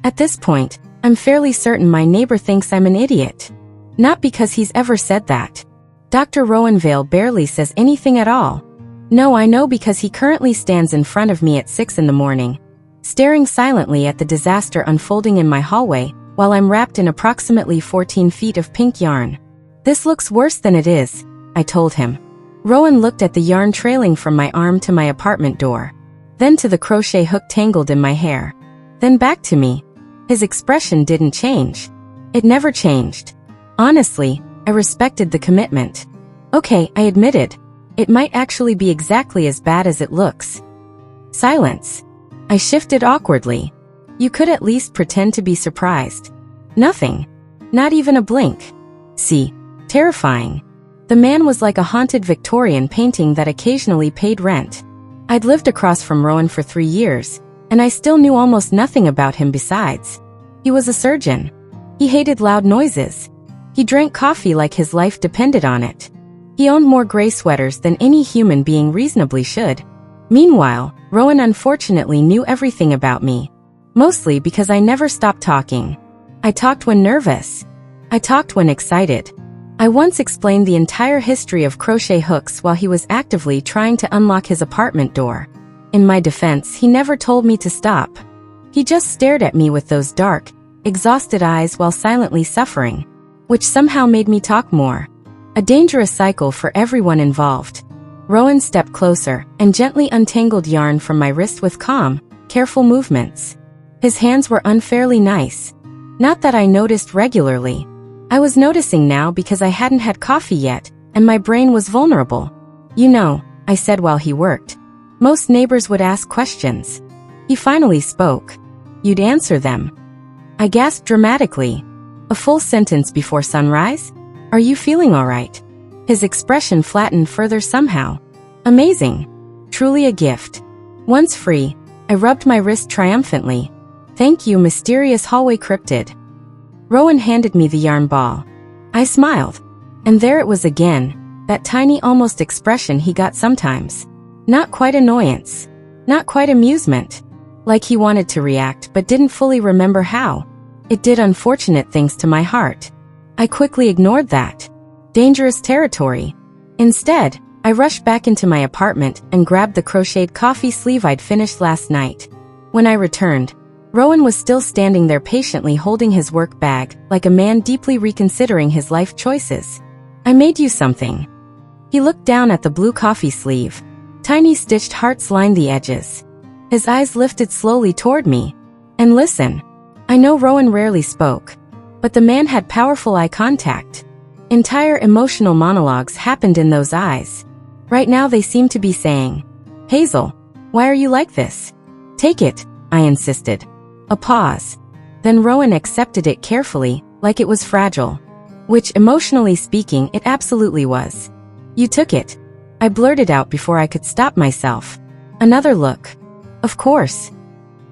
At this point, I'm fairly certain my neighbor thinks I'm an idiot. Not because he's ever said that. Dr. Rowanvale barely says anything at all. No, I know because he currently stands in front of me at 6 in the morning, staring silently at the disaster unfolding in my hallway, while I'm wrapped in approximately 14 feet of pink yarn. This looks worse than it is, I told him. Rowan looked at the yarn trailing from my arm to my apartment door, then to the crochet hook tangled in my hair, then back to me. His expression didn't change. It never changed. Honestly, I respected the commitment. Okay, I admitted. It might actually be exactly as bad as it looks. Silence. I shifted awkwardly. You could at least pretend to be surprised. Nothing. Not even a blink. See. Terrifying. The man was like a haunted Victorian painting that occasionally paid rent. I'd lived across from Rowan for 3 years, and I still knew almost nothing about him besides. He was a surgeon. He hated loud noises. He drank coffee like his life depended on it. He owned more gray sweaters than any human being reasonably should. Meanwhile, Rowan unfortunately knew everything about me. Mostly because I never stopped talking. I talked when nervous. I talked when excited. I once explained the entire history of crochet hooks while he was actively trying to unlock his apartment door. In my defense, he never told me to stop. He just stared at me with those dark, exhausted eyes while silently suffering, which somehow made me talk more. A dangerous cycle for everyone involved. Rowan stepped closer and gently untangled yarn from my wrist with calm, careful movements. His hands were unfairly nice. Not that I noticed regularly. I was noticing now because I hadn't had coffee yet, and my brain was vulnerable. You know, I said while he worked. Most neighbors would ask questions. He finally spoke. You'd answer them. I gasped dramatically. A full sentence before sunrise? Are you feeling all right? His expression flattened further somehow. Amazing. Truly a gift. Once free, I rubbed my wrist triumphantly. Thank you, mysterious hallway cryptid. Rowan handed me the yarn ball. I smiled. And there it was again, that tiny almost expression he got sometimes. Not quite annoyance. Not quite amusement. Like he wanted to react but didn't fully remember how. It did unfortunate things to my heart. I quickly ignored that. Dangerous territory. Instead, I rushed back into my apartment and grabbed the crocheted coffee sleeve I'd finished last night. When I returned, Rowan was still standing there patiently holding his work bag, like a man deeply reconsidering his life choices. I made you something. He looked down at the blue coffee sleeve. Tiny stitched hearts lined the edges. His eyes lifted slowly toward me. And listen. I know Rowan rarely spoke, but the man had powerful eye contact. Entire emotional monologues happened in those eyes. Right now they seemed to be saying, Hazel, why are you like this? Take it, I insisted. A pause. Then Rowan accepted it carefully, like it was fragile. Which, emotionally speaking, it absolutely was. You took it. I blurted out before I could stop myself. Another look. Of course.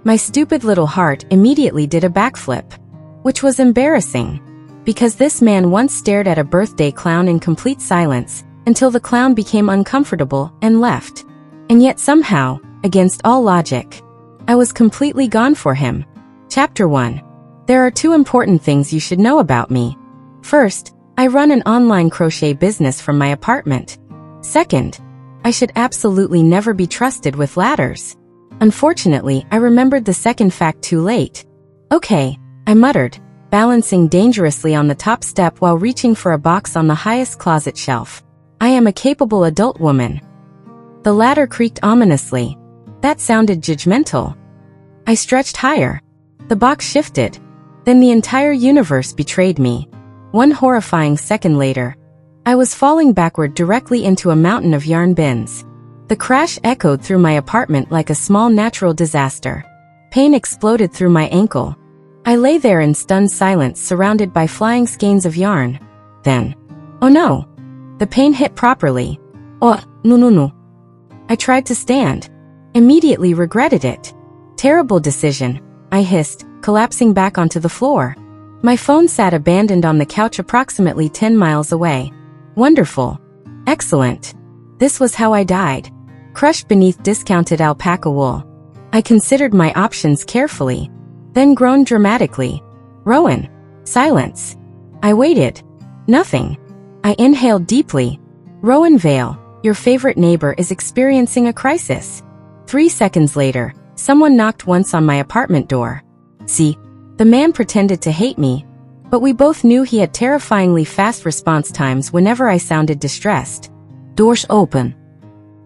My stupid little heart immediately did a backflip. Which was embarrassing. Because this man once stared at a birthday clown in complete silence, until the clown became uncomfortable and left. And yet somehow, against all logic, I was completely gone for him. Chapter 1. There are 2 important things you should know about me. First, I run an online crochet business from my apartment. Second, I should absolutely never be trusted with ladders. Unfortunately, I remembered the second fact too late. Okay, I muttered, balancing dangerously on the top step while reaching for a box on the highest closet shelf. I am a capable adult woman. The ladder creaked ominously. That sounded judgmental. I stretched higher. The box shifted. Then the entire universe betrayed me. One horrifying second later, I was falling backward directly into a mountain of yarn bins. The crash echoed through my apartment like a small natural disaster. Pain exploded through my ankle. I lay there in stunned silence surrounded by flying skeins of yarn. Then, oh no! The pain hit properly. Oh, no. I tried to stand. Immediately regretted it. Terrible decision, I hissed, collapsing back onto the floor. My phone sat abandoned on the couch approximately 10 miles away. Wonderful. Excellent. This was how I died. Crushed beneath discounted alpaca wool. I considered my options carefully. then groaned dramatically. "Rowan." Silence. I waited. Nothing. I inhaled deeply. "Rowan Vale, your favorite neighbor is experiencing a crisis." 3 seconds later, someone knocked once on my apartment door. See, the man pretended to hate me, but we both knew he had terrifyingly fast response times whenever I sounded distressed. "Doors open,"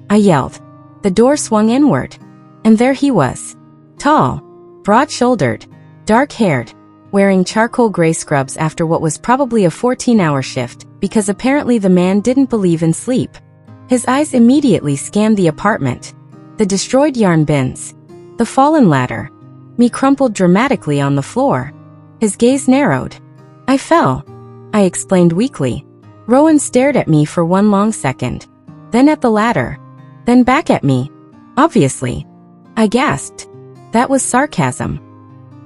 I yelled. The door swung inward, and there he was. Tall, broad-shouldered, dark-haired, wearing charcoal gray scrubs after what was probably a 14-hour shift, because apparently the man didn't believe in sleep. His eyes immediately scanned the apartment. The destroyed yarn bins. The fallen ladder. Me crumpled dramatically on the floor. His gaze narrowed. "I fell," I explained weakly. Rowan stared at me for one long second. Then at the ladder. Then back at me. "Obviously." I gasped. That was sarcasm.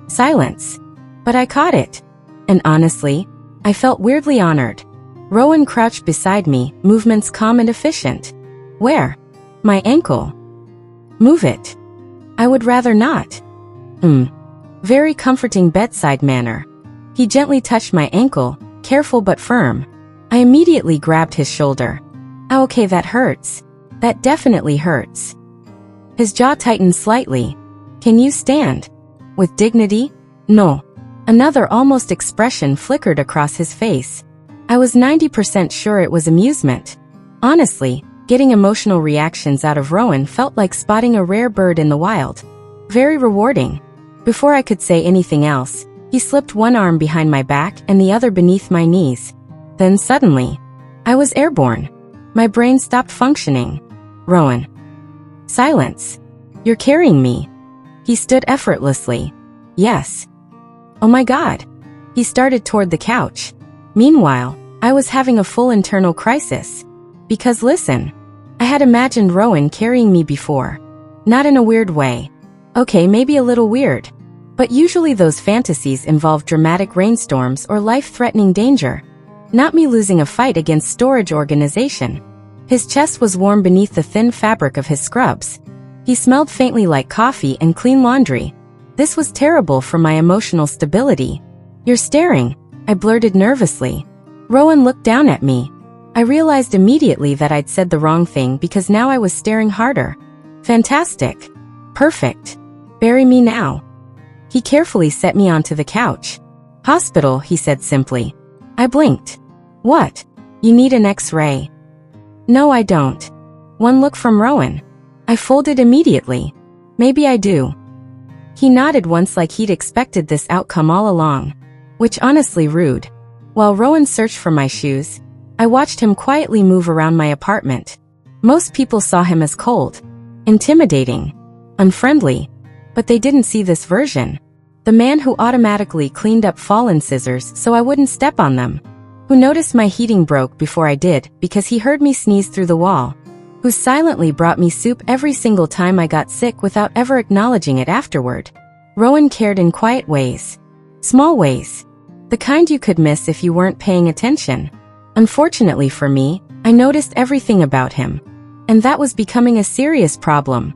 Silence. But I caught it. And honestly, I felt weirdly honored. Rowan crouched beside me, movements calm and efficient. "Where?" "My ankle." "Move it." "I would rather not." Very comforting bedside manner. He gently touched my ankle, careful but firm. I immediately grabbed his shoulder. "Oh, okay, that hurts. That definitely hurts." His jaw tightened slightly. "Can you stand?" With dignity? "No." Another almost expression flickered across his face. I was 90% sure it was amusement. Honestly, getting emotional reactions out of Rowan felt like spotting a rare bird in the wild. Very rewarding. Before I could say anything else, he slipped one arm behind my back and the other beneath my knees. Then suddenly, I was airborne. My brain stopped functioning. "Rowan." Silence. "You're carrying me." He stood effortlessly. "Yes." "Oh my God." He started toward the couch. Meanwhile, I was having a full internal crisis. Because listen, I had imagined Rowan carrying me before. Not in a weird way. Okay, maybe a little weird. But usually those fantasies involve dramatic rainstorms or life-threatening danger. Not me losing a fight against storage organization. His chest was warm beneath the thin fabric of his scrubs. He smelled faintly like coffee and clean laundry. This was terrible for my emotional stability. "You're staring," I blurted nervously. Rowan looked down at me. I realized immediately that I'd said the wrong thing because now I was staring harder. "Fantastic. Perfect. Bury me now." He carefully set me onto the couch. "Hospital," he said simply. I blinked. "What? You need an X-ray." "No, I don't." One look from Rowan. I folded immediately. "Maybe I do." He nodded once like he'd expected this outcome all along. Which honestly rude. While Rowan searched for my shoes, I watched him quietly move around my apartment. Most people saw him as cold, intimidating, unfriendly, but they didn't see this version. The man who automatically cleaned up fallen scissors so I wouldn't step on them. Who noticed my heating broke before I did because he heard me sneeze through the wall. Who silently brought me soup every single time I got sick without ever acknowledging it afterward. Rowan cared in quiet ways. Small ways. The kind you could miss if you weren't paying attention. Unfortunately for me, I noticed everything about him. And that was becoming a serious problem.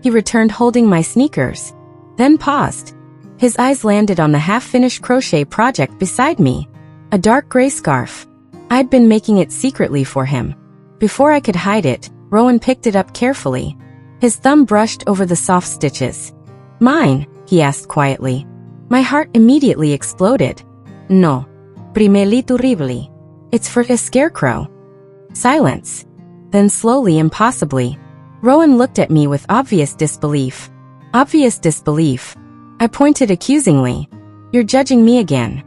He returned holding my sneakers. Then paused. His eyes landed on the half-finished crochet project beside me. A dark gray scarf. I'd been making it secretly for him. Before I could hide it, Rowan picked it up carefully. His thumb brushed over the soft stitches. "Mine?" he asked quietly. My heart immediately exploded. "No. Primelito ribli. It's for a scarecrow." Silence. Then slowly and possibly, Rowan looked at me with obvious disbelief. Obvious disbelief. I pointed accusingly. "You're judging me again."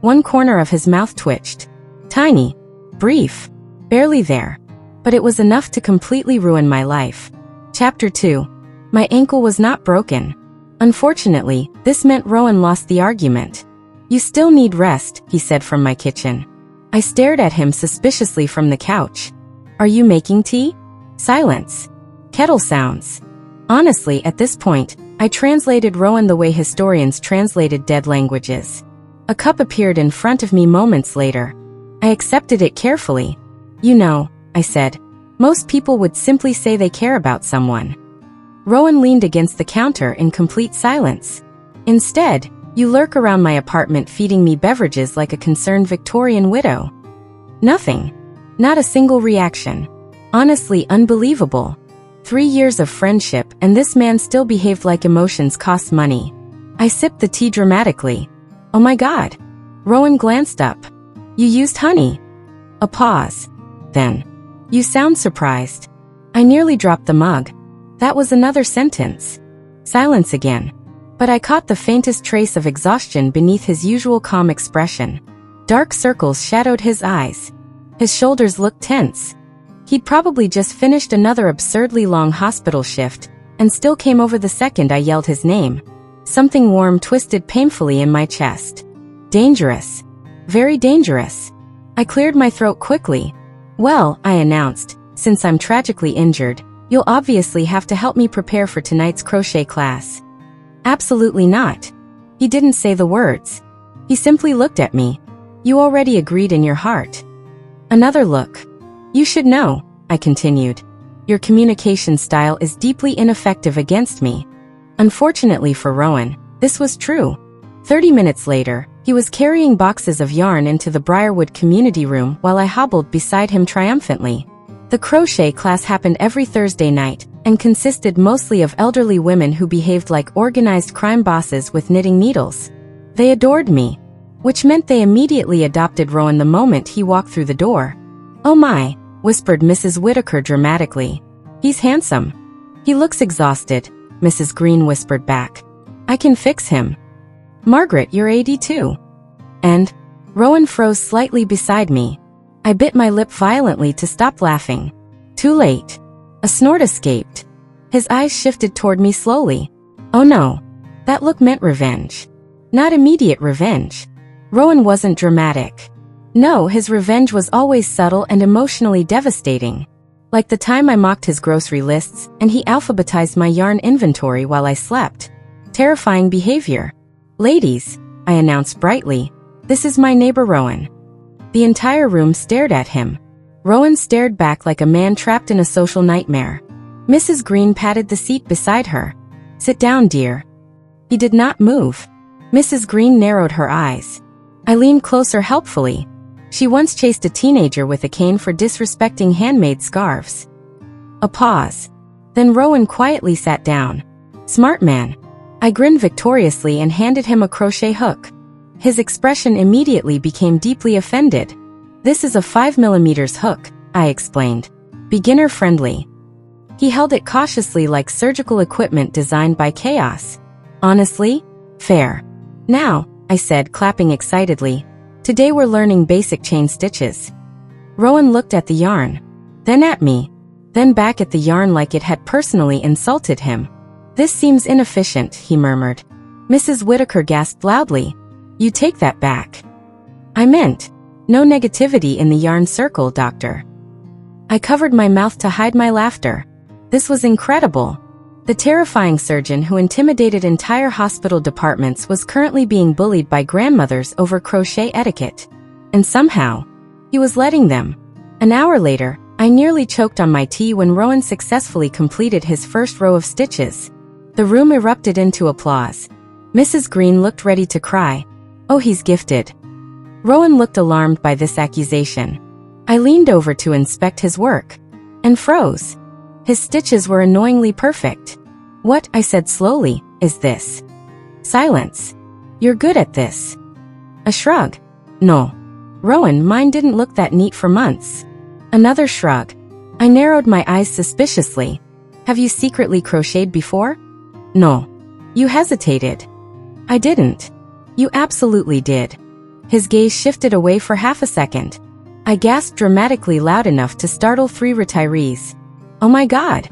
One corner of his mouth twitched. Tiny. Brief. Barely there. But it was enough to completely ruin my life. Chapter 2. My ankle was not broken. Unfortunately, this meant Rowan lost the argument. "You still need rest," he said from my kitchen. I stared at him suspiciously from the couch. "Are you making tea?" Silence. Kettle sounds. Honestly, at this point, I translated Rowan the way historians translated dead languages. A cup appeared in front of me moments later. I accepted it carefully. "You know," I said, "most people would simply say they care about someone." Rowan leaned against the counter in complete silence. Instead, you lurk around my apartment feeding me beverages like a concerned Victorian widow. Nothing. Not a single reaction. Honestly, unbelievable. 3 years of friendship and this man still behaved like emotions cost money. I sipped the tea dramatically. Oh my God. Rowan glanced up. You used honey. A pause. Then. You sound surprised. I nearly dropped the mug. That was another sentence. Silence again. But I caught the faintest trace of exhaustion beneath his usual calm expression. Dark circles shadowed his eyes. His shoulders looked tense. He'd probably just finished another absurdly long hospital shift, and still came over the second I yelled his name. Something warm twisted painfully in my chest. Dangerous. Very dangerous. I cleared my throat quickly. Well, I announced, since I'm tragically injured, you'll obviously have to help me prepare for tonight's crochet class. Absolutely not. He didn't say the words. He simply looked at me. You already agreed in your heart. Another look. You should know, I continued. Your communication style is deeply ineffective against me. Unfortunately for Rowan, this was true. 30 minutes later, he was carrying boxes of yarn into the Briarwood community room while I hobbled beside him triumphantly. The crochet class happened every Thursday night and consisted mostly of elderly women who behaved like organized crime bosses with knitting needles. They adored me, which meant they immediately adopted Rowan the moment he walked through the door. Oh my, whispered Mrs. Whitaker dramatically. He's handsome. He looks exhausted, Mrs. Green whispered back. I can fix him. Margaret, you're 82. And? Rowan froze slightly beside me. I bit my lip violently to stop laughing. Too late. A snort escaped. His eyes shifted toward me slowly. Oh no. That look meant revenge. Not immediate revenge. Rowan wasn't dramatic. No, his revenge was always subtle and emotionally devastating. Like the time I mocked his grocery lists and he alphabetized my yarn inventory while I slept. Terrifying behavior. Ladies, I announced brightly, this is my neighbor Rowan. The entire room stared at him. Rowan stared back like a man trapped in a social nightmare. Mrs. Green patted the seat beside her. Sit down, dear. He did not move. Mrs. Green narrowed her eyes. I leaned closer helpfully. She once chased a teenager with a cane for disrespecting handmade scarves. A pause. Then Rowan quietly sat down. Smart man. I grinned victoriously and handed him a crochet hook. His expression immediately became deeply offended. This is a 5mm hook, I explained. Beginner friendly. He held it cautiously like surgical equipment designed by chaos. Honestly? Fair. Now, I said, clapping excitedly. Today we're learning basic chain stitches. Rowan looked at the yarn. Then at me. Then back at the yarn like it had personally insulted him. This seems inefficient, he murmured. Mrs. Whitaker gasped loudly. You take that back. I meant, no negativity in the yarn circle, doctor. I covered my mouth to hide my laughter. This was incredible. The terrifying surgeon who intimidated entire hospital departments was currently being bullied by grandmothers over crochet etiquette. And somehow, he was letting them. An hour later, I nearly choked on my tea when Rowan successfully completed his first row of stitches. The room erupted into applause. Mrs. Green looked ready to cry. Oh, he's gifted. Rowan looked alarmed by this accusation. I leaned over to inspect his work. And froze. His stitches were annoyingly perfect. What, I said slowly, is this? Silence. You're good at this. A shrug. No. Rowan, mine didn't look that neat for months. Another shrug. I narrowed my eyes suspiciously. Have you secretly crocheted before? No. You hesitated. I didn't. You absolutely did. His gaze shifted away for half a second. I gasped dramatically loud enough to startle 3 retirees. Oh my God.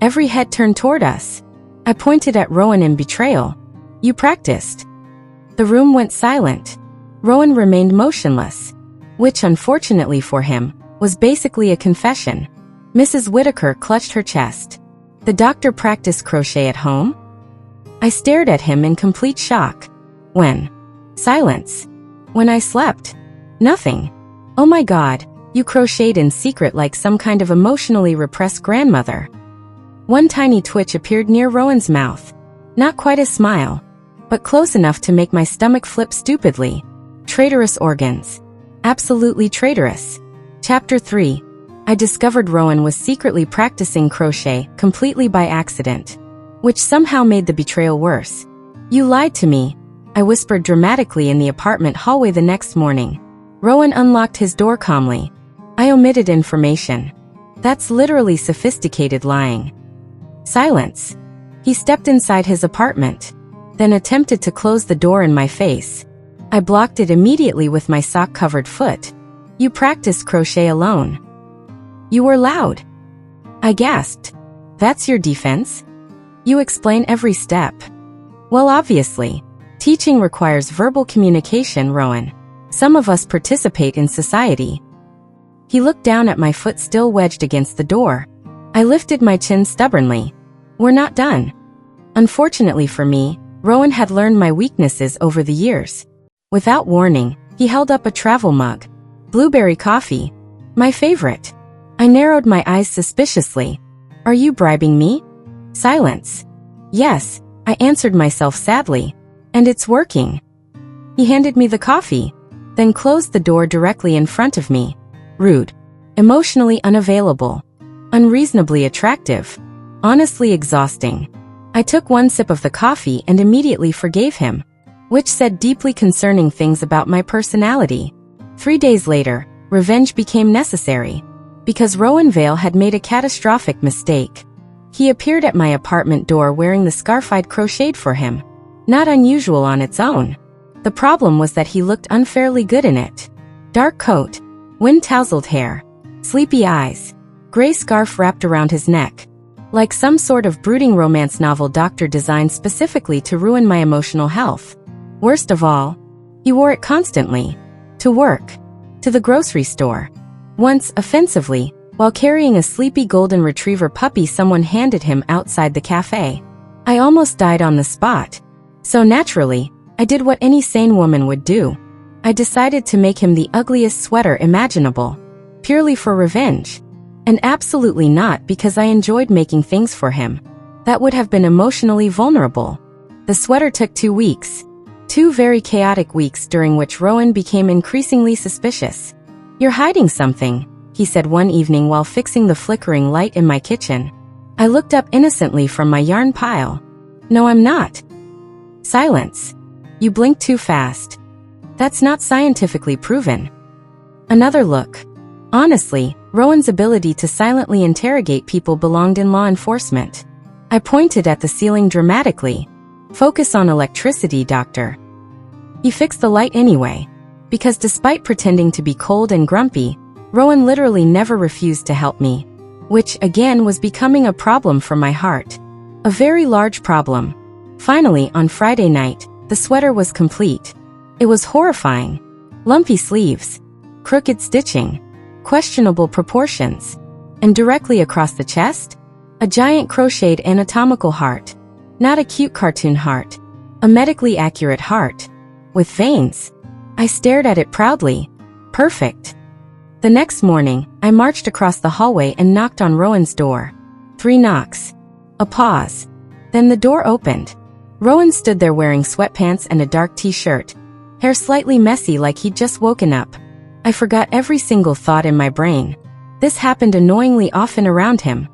Every head turned toward us. I pointed at Rowan in betrayal. You practiced. The room went silent. Rowan remained motionless, which unfortunately for him, was basically a confession. Mrs. Whitaker clutched her chest. The doctor practiced crochet at home? I stared at him in complete shock. When? Silence. When I slept. Nothing. Oh my God. You crocheted in secret like some kind of emotionally repressed grandmother. One tiny twitch appeared near Rowan's mouth. Not quite a smile. but close enough to make my stomach flip stupidly. Traitorous organs. Absolutely traitorous. Chapter 3. I discovered Rowan was secretly practicing crochet completely by accident, which somehow made the betrayal worse. You lied to me, I whispered dramatically in the apartment hallway the next morning. Rowan unlocked his door calmly. I omitted information. That's literally sophisticated lying. Silence. He stepped inside his apartment, then attempted to close the door in my face. I blocked it immediately with my sock-covered foot. You practiced crochet alone. You were loud. I gasped. That's your defense? You explain every step. Well, obviously. Teaching requires verbal communication, Rowan. Some of us participate in society. He looked down at my foot still wedged against the door. I lifted my chin stubbornly. We're not done. Unfortunately for me, Rowan had learned my weaknesses over the years. Without warning, he held up a travel mug. Blueberry coffee. My favorite. I narrowed my eyes suspiciously. Are you bribing me? Silence. Yes, I answered myself sadly. And it's working. He handed me the coffee, then closed the door directly in front of me. Rude. Emotionally unavailable. Unreasonably attractive. Honestly exhausting. I took one sip of the coffee and immediately forgave him, which said deeply concerning things about my personality. 3 days later, revenge became necessary. Because Rowan Vale had made a catastrophic mistake. He appeared at my apartment door wearing the scarf I'd crocheted for him. Not unusual on its own. The problem was that he looked unfairly good in it. Dark coat, wind-tousled hair, sleepy eyes, gray scarf wrapped around his neck. Like some sort of brooding romance novel doctor designed specifically to ruin my emotional health. Worst of all, he wore it constantly. To work. To the grocery store. Once, offensively, while carrying a sleepy golden retriever puppy someone handed him outside the cafe. I almost died on the spot. So naturally, I did what any sane woman would do. I decided to make him the ugliest sweater imaginable. Purely for revenge. And absolutely not because I enjoyed making things for him. That would have been emotionally vulnerable. The sweater took 2 weeks. 2 very chaotic weeks during which Rowan became increasingly suspicious. You're hiding something, he said one evening while fixing the flickering light in my kitchen. I looked up innocently from my yarn pile. No, I'm not. Silence. You blinked too fast. That's not scientifically proven. Another look. Honestly, Rowan's ability to silently interrogate people belonged in law enforcement. I pointed at the ceiling dramatically. Focus on electricity, doctor. He fixed the light anyway. Because despite pretending to be cold and grumpy, Rowan literally never refused to help me. Which, again, was becoming a problem for my heart. A very large problem. Finally, on Friday night, the sweater was complete. It was horrifying. Lumpy sleeves. Crooked stitching. Questionable proportions. And directly across the chest? A giant crocheted anatomical heart. Not a cute cartoon heart. A medically accurate heart. With veins. I stared at it proudly. Perfect. The next morning, I marched across the hallway and knocked on Rowan's door. 3 knocks. A pause. Then the door opened. Rowan stood there wearing sweatpants and a dark t-shirt. Hair slightly messy like he'd just woken up. I forgot every single thought in my brain. This happened annoyingly often around him.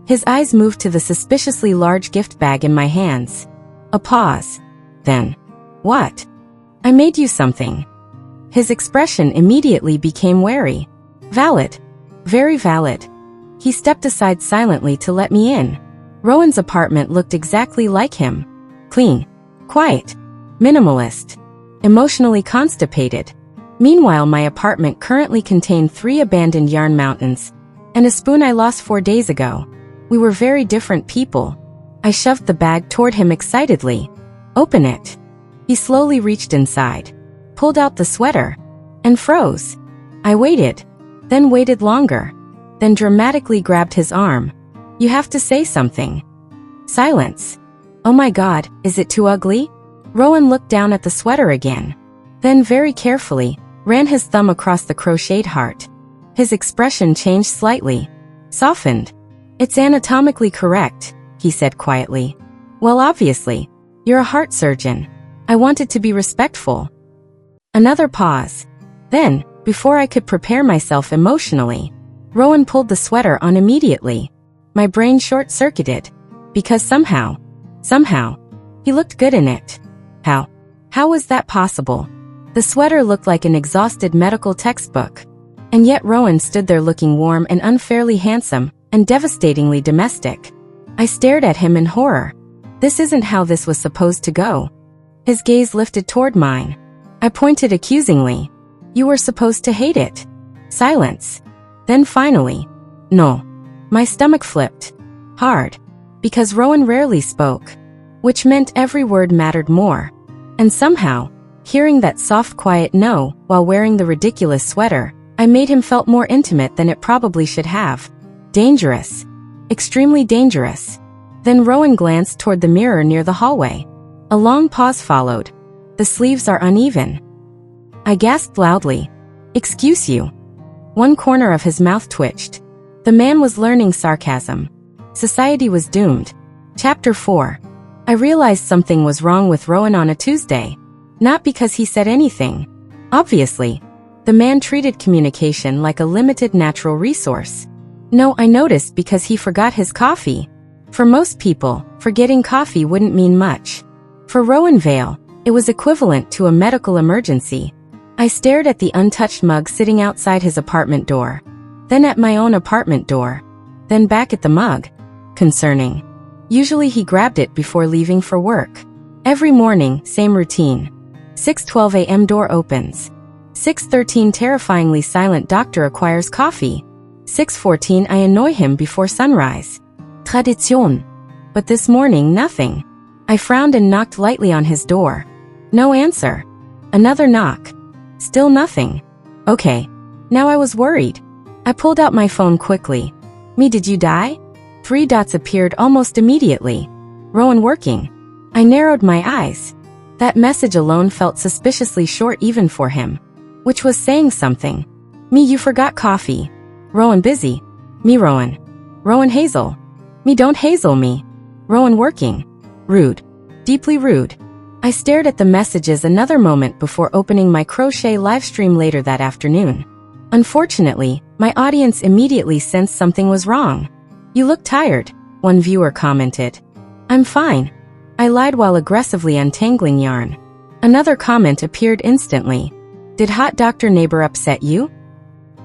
His eyes moved to the suspiciously large gift bag in my hands. A pause. Then. What? I made you something. His expression immediately became wary. Valid. Very valid. He stepped aside silently to let me in. Rowan's apartment looked exactly like him. Clean. Quiet. Minimalist. Emotionally constipated. Meanwhile, my apartment currently contained 3 abandoned yarn mountains and a spoon I lost 4 days ago. We were very different people. I shoved the bag toward him excitedly. Open it. He slowly reached inside, pulled out the sweater, and froze. I waited, then waited longer, then dramatically grabbed his arm. You have to say something. Silence. Oh my God, is it too ugly? Rowan looked down at the sweater again. Then very carefully, ran his thumb across the crocheted heart. His expression changed slightly. Softened. It's anatomically correct, he said quietly. Well, obviously. You're a heart surgeon. I wanted to be respectful. Another pause. Then, before I could prepare myself emotionally, Rowan pulled the sweater on immediately. My brain short-circuited. Because somehow, he looked good in it. How was that possible? The sweater looked like an exhausted medical textbook. And yet Rowan stood there looking warm and unfairly handsome, and devastatingly domestic. I stared at him in horror. This isn't how this was supposed to go. His gaze lifted toward mine. I pointed accusingly. You were supposed to hate it. Silence. Then finally, no. My stomach flipped. Hard. Because Rowan rarely spoke. Which meant every word mattered more. And somehow, hearing that soft quiet no while wearing the ridiculous sweater, I made him felt more intimate than it probably should have. Dangerous. Extremely dangerous. Then Rowan glanced toward the mirror near the hallway. A long pause followed. The sleeves are uneven. I gasped loudly. Excuse you. One corner of his mouth twitched. The man was learning sarcasm. Society was doomed. Chapter 4. I realized something was wrong with Rowan on a Tuesday. Not because he said anything. Obviously. The man treated communication like a limited natural resource. No, I noticed because he forgot his coffee. For most people, forgetting coffee wouldn't mean much. For Rowan Vale, it was equivalent to a medical emergency. I stared at the untouched mug sitting outside his apartment door. Then at my own apartment door. Then back at the mug. Concerning. Usually he grabbed it before leaving for work. Every morning, same routine. 6:12 a.m. door opens. 6:13 terrifyingly silent doctor acquires coffee. 6:14 I annoy him before sunrise. Tradition. But this morning nothing. I frowned and knocked lightly on his door. No answer. Another knock. Still nothing. Okay. Now I was worried. I pulled out my phone quickly. Me, did you die? 3 dots appeared almost immediately. Rowan working. I narrowed my eyes. That message alone felt suspiciously short even for him. Which was saying something. Me, you forgot coffee. Rowan busy. Me, Rowan. Rowan Hazel. Me, don't hazel me. Rowan working. Rude. Deeply rude. I stared at the messages another moment before opening my crochet livestream later that afternoon. Unfortunately, my audience immediately sensed something was wrong. You look tired, one viewer commented. I'm fine. I lied while aggressively untangling yarn. Another comment appeared instantly. Did hot doctor neighbor upset you?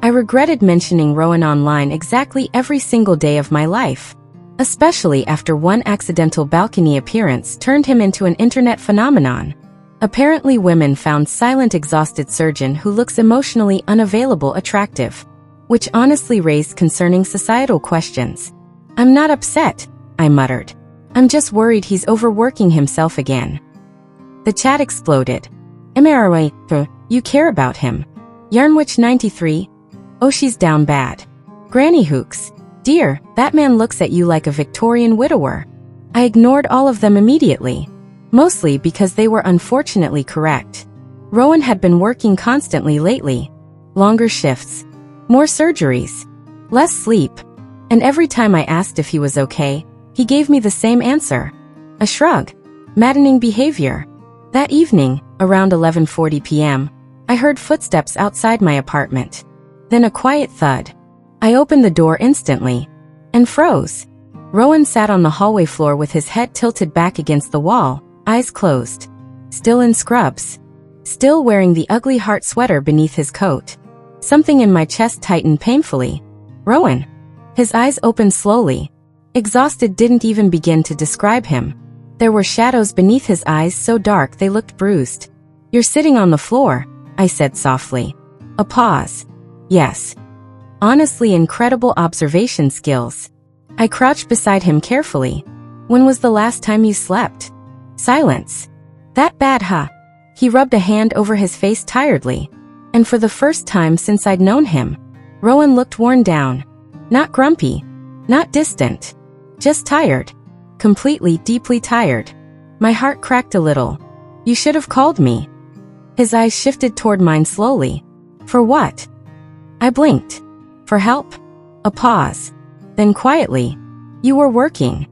I regretted mentioning Rowan online exactly every single day of my life. Especially after one accidental balcony appearance turned him into an internet phenomenon. Apparently women found silent exhausted surgeon who looks emotionally unavailable attractive. Which honestly raised concerning societal questions. I'm not upset, I muttered. I'm just worried he's overworking himself again. The chat exploded. MRA, you care about him. Yarnwitch 93. Oh, she's down bad. Granny Hooks. Dear, that man looks at you like a Victorian widower. I ignored all of them immediately. Mostly because they were unfortunately correct. Rowan had been working constantly lately. Longer shifts. More surgeries. Less sleep. And every time I asked if he was okay, he gave me the same answer. A shrug. Maddening behavior. That evening, around 11:40 p.m., I heard footsteps outside my apartment. Then a quiet thud. I opened the door instantly. And froze. Rowan sat on the hallway floor with his head tilted back against the wall, eyes closed. Still in scrubs. Still wearing the ugly heart sweater beneath his coat. Something in my chest tightened painfully. Rowan. His eyes opened slowly. Exhausted didn't even begin to describe him. There were shadows beneath his eyes so dark they looked bruised. You're sitting on the floor, I said softly. A pause. Yes. Honestly, incredible observation skills. I crouched beside him carefully. When was the last time you slept? Silence. That bad, huh? He rubbed a hand over his face tiredly. And for the first time since I'd known him, Rowan looked worn down. Not grumpy. Not distant. Just tired. Completely, deeply tired. My heart cracked a little. You should have called me. His eyes shifted toward mine slowly. For what? I blinked. For help? A pause. Then quietly. You were working.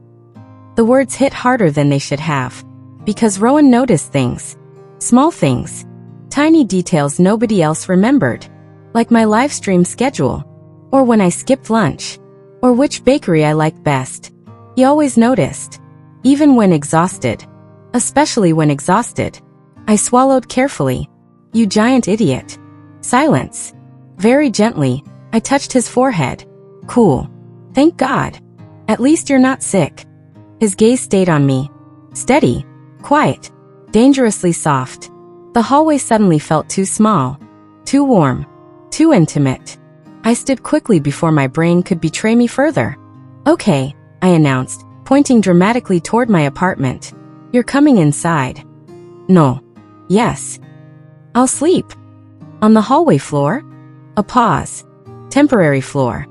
The words hit harder than they should have. Because Rowan noticed things. Small things. Tiny details nobody else remembered. Like my live stream schedule. Or when I skipped lunch. Or which bakery I liked best. He always noticed. Even when exhausted. Especially when exhausted. I swallowed carefully. You giant idiot. Silence. Very gently, I touched his forehead. Cool. Thank God. At least you're not sick. His gaze stayed on me. Steady. Quiet. Dangerously soft. The hallway suddenly felt too small. Too warm. Too intimate. I stood quickly before my brain could betray me further. Okay, I announced, pointing dramatically toward my apartment. You're coming inside. No. Yes. I'll sleep. On the hallway floor? A pause. Temporary floor.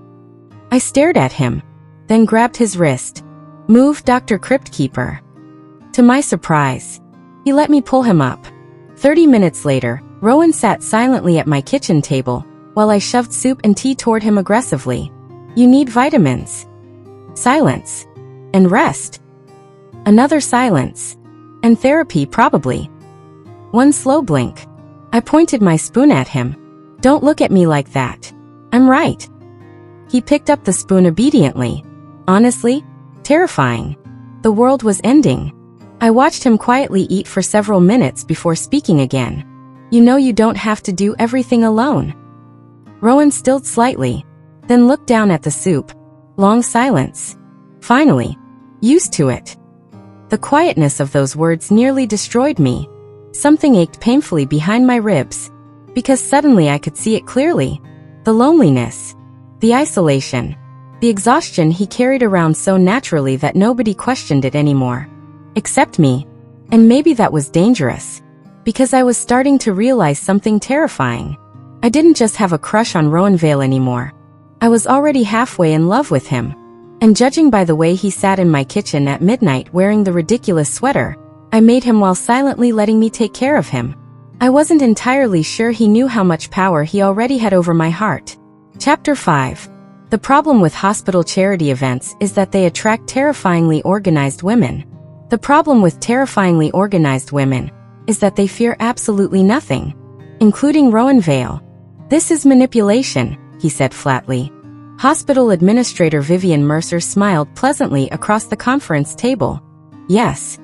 I stared at him, then grabbed his wrist. Move, Dr. Cryptkeeper. To my surprise, he let me pull him up. 30 minutes later, Rowan sat silently at my kitchen table, while I shoved soup and tea toward him aggressively. You need vitamins. Silence. And rest. Another silence. And therapy, probably. One slow blink. I pointed my spoon at him. Don't look at me like that. I'm right. He picked up the spoon obediently. Honestly, terrifying. The world was ending. I watched him quietly eat for several minutes before speaking again. You know you don't have to do everything alone. Rowan stilled slightly, then looked down at the soup. Long silence. Finally, used to it. The quietness of those words nearly destroyed me. Something ached painfully behind my ribs, because suddenly I could see it clearly. The loneliness. The isolation. The exhaustion he carried around so naturally that nobody questioned it anymore. Except me. And maybe that was dangerous. Because I was starting to realize something terrifying. I didn't just have a crush on Rowan Vale anymore. I was already halfway in love with him. And judging by the way he sat in my kitchen at midnight wearing the ridiculous sweater, I made him while silently letting me take care of him. I wasn't entirely sure he knew how much power he already had over my heart. Chapter 5. The problem with hospital charity events is that they attract terrifyingly organized women. The problem with terrifyingly organized women is that they fear absolutely nothing, including Rowan Vale. This is manipulation, he said flatly. Hospital Administrator Vivian Mercer smiled pleasantly across the conference table. Yes.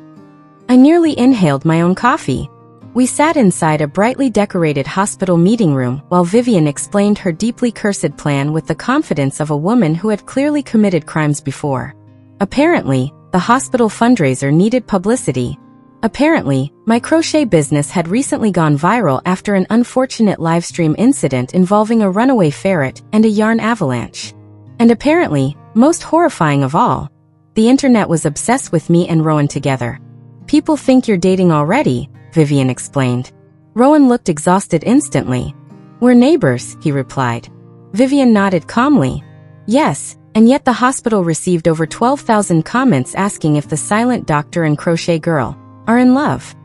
I nearly inhaled my own coffee. We sat inside a brightly decorated hospital meeting room while Vivian explained her deeply cursed plan with the confidence of a woman who had clearly committed crimes before. Apparently, the hospital fundraiser needed publicity. Apparently, my crochet business had recently gone viral after an unfortunate livestream incident involving a runaway ferret and a yarn avalanche. And apparently, most horrifying of all, the internet was obsessed with me and Rowan together. People think you're dating already, Vivian explained. Rowan looked exhausted instantly. We're neighbors, he replied. Vivian nodded calmly. Yes, and yet the hospital received over 12,000 comments asking if the silent doctor and crochet girl are in love.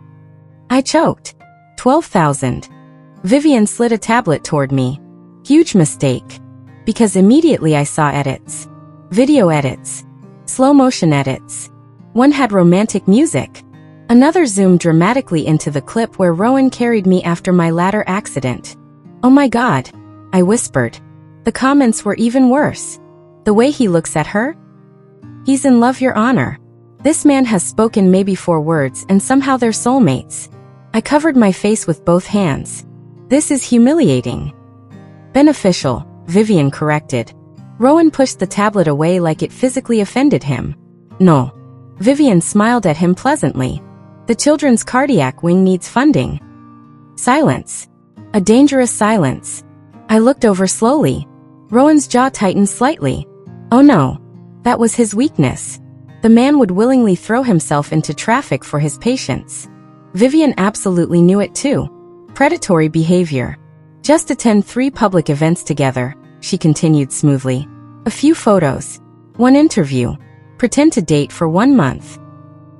I choked. 12,000. Vivian slid a tablet toward me. Huge mistake. Because immediately I saw edits. Video edits. Slow motion edits. One had romantic music. Another zoomed dramatically into the clip where Rowan carried me after my ladder accident. Oh my God, I whispered. The comments were even worse. The way he looks at her? He's in love, Your Honor. This man has spoken maybe 4 words and somehow they're soulmates. I covered my face with both hands. This is humiliating. Beneficial, Vivian corrected. Rowan pushed the tablet away like it physically offended him. No. Vivian smiled at him pleasantly. The children's cardiac wing needs funding. Silence. A dangerous silence. I looked over slowly. Rowan's jaw tightened slightly. Oh no. That was his weakness. The man would willingly throw himself into traffic for his patients. Vivian absolutely knew it too. Predatory behavior. Just attend 3 public events together, she continued smoothly. A few photos. 1 interview. Pretend to date for 1 month.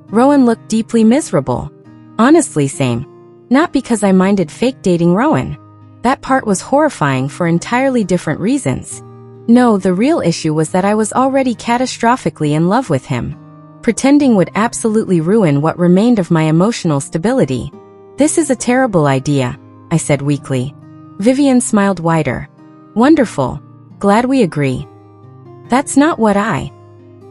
Rowan looked deeply miserable. Honestly, same. Not because I minded fake dating Rowan. That part was horrifying for entirely different reasons. No, the real issue was that I was already catastrophically in love with him. Pretending would absolutely ruin what remained of my emotional stability. This is a terrible idea, I said weakly. Vivian smiled wider. Wonderful. Glad we agree. That's not what I...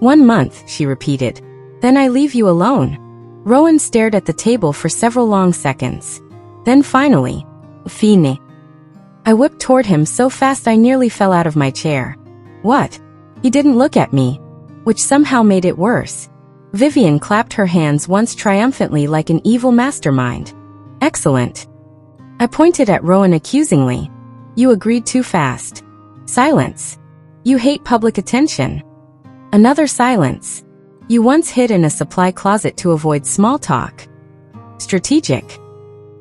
1 month, she repeated. Then I leave you alone. Rowan stared at the table for several long seconds. Then finally, fine. I whipped toward him so fast I nearly fell out of my chair. What? He didn't look at me, which somehow made it worse. Vivian clapped her hands once triumphantly like an evil mastermind. Excellent. I pointed at Rowan accusingly. You agreed too fast. Silence. You hate public attention. Another silence. You once hid in a supply closet to avoid small talk. Strategic.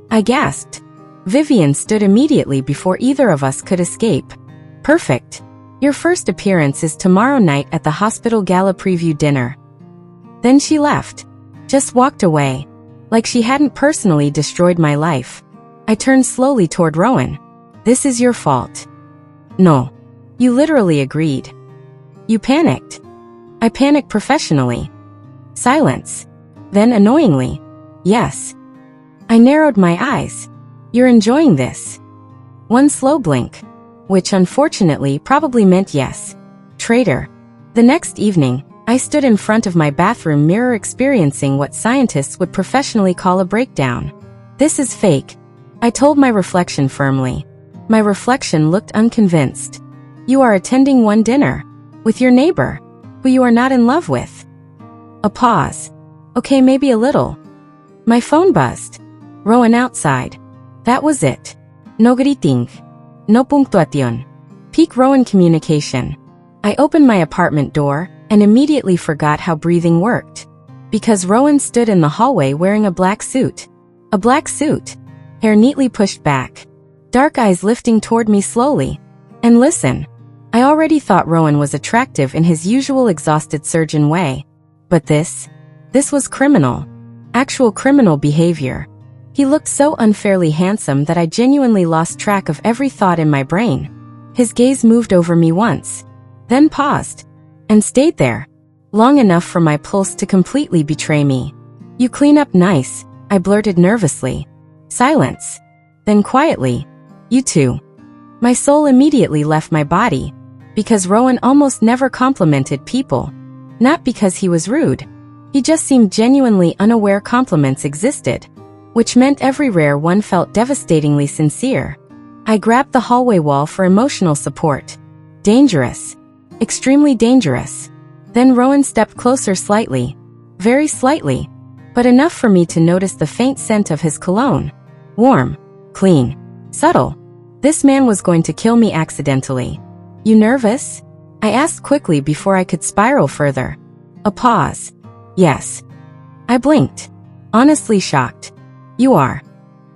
I gasped. Vivian stood immediately before either of us could escape. Perfect. Your first appearance is tomorrow night at the hospital gala preview dinner. Then she left. Just walked away. Like she hadn't personally destroyed my life. I turned slowly toward Rowan. This is your fault. No. You literally agreed. You panicked. I panicked professionally. Silence. Then annoyingly. Yes. I narrowed my eyes. You're enjoying this. One slow blink. Which unfortunately probably meant yes. Traitor. The next evening, I stood in front of my bathroom mirror experiencing what scientists would professionally call a breakdown. This is fake. I told my reflection firmly. My reflection looked unconvinced. You are attending one dinner. With your neighbor. Who you are not in love with. A pause. Okay, maybe a little. My phone buzzed. Rowan outside. That was it. No greeting. No punctuación. Peak Rowan communication. I opened my apartment door and immediately forgot how breathing worked. Because Rowan stood in the hallway wearing a black suit. A black suit. Hair neatly pushed back. Dark eyes lifting toward me slowly. And listen. I already thought Rowan was attractive in his usual exhausted surgeon way. But this was criminal. Actual criminal behavior. He looked so unfairly handsome that I genuinely lost track of every thought in my brain. His gaze moved over me once. Then paused. And stayed there. Long enough for my pulse to completely betray me. You clean up nice, I blurted nervously. Silence. Then quietly. You too. My soul immediately left my body. Because Rowan almost never complimented people. Not because he was rude. He just seemed genuinely unaware compliments existed. Which meant every rare one felt devastatingly sincere. I grabbed the hallway wall for emotional support. Dangerous. Extremely dangerous. Then Rowan stepped closer slightly. Very slightly. But enough for me to notice the faint scent of his cologne. Warm. Clean. Subtle. This man was going to kill me accidentally. You nervous? I asked quickly before I could spiral further. A pause. Yes. I blinked. Honestly shocked. You are.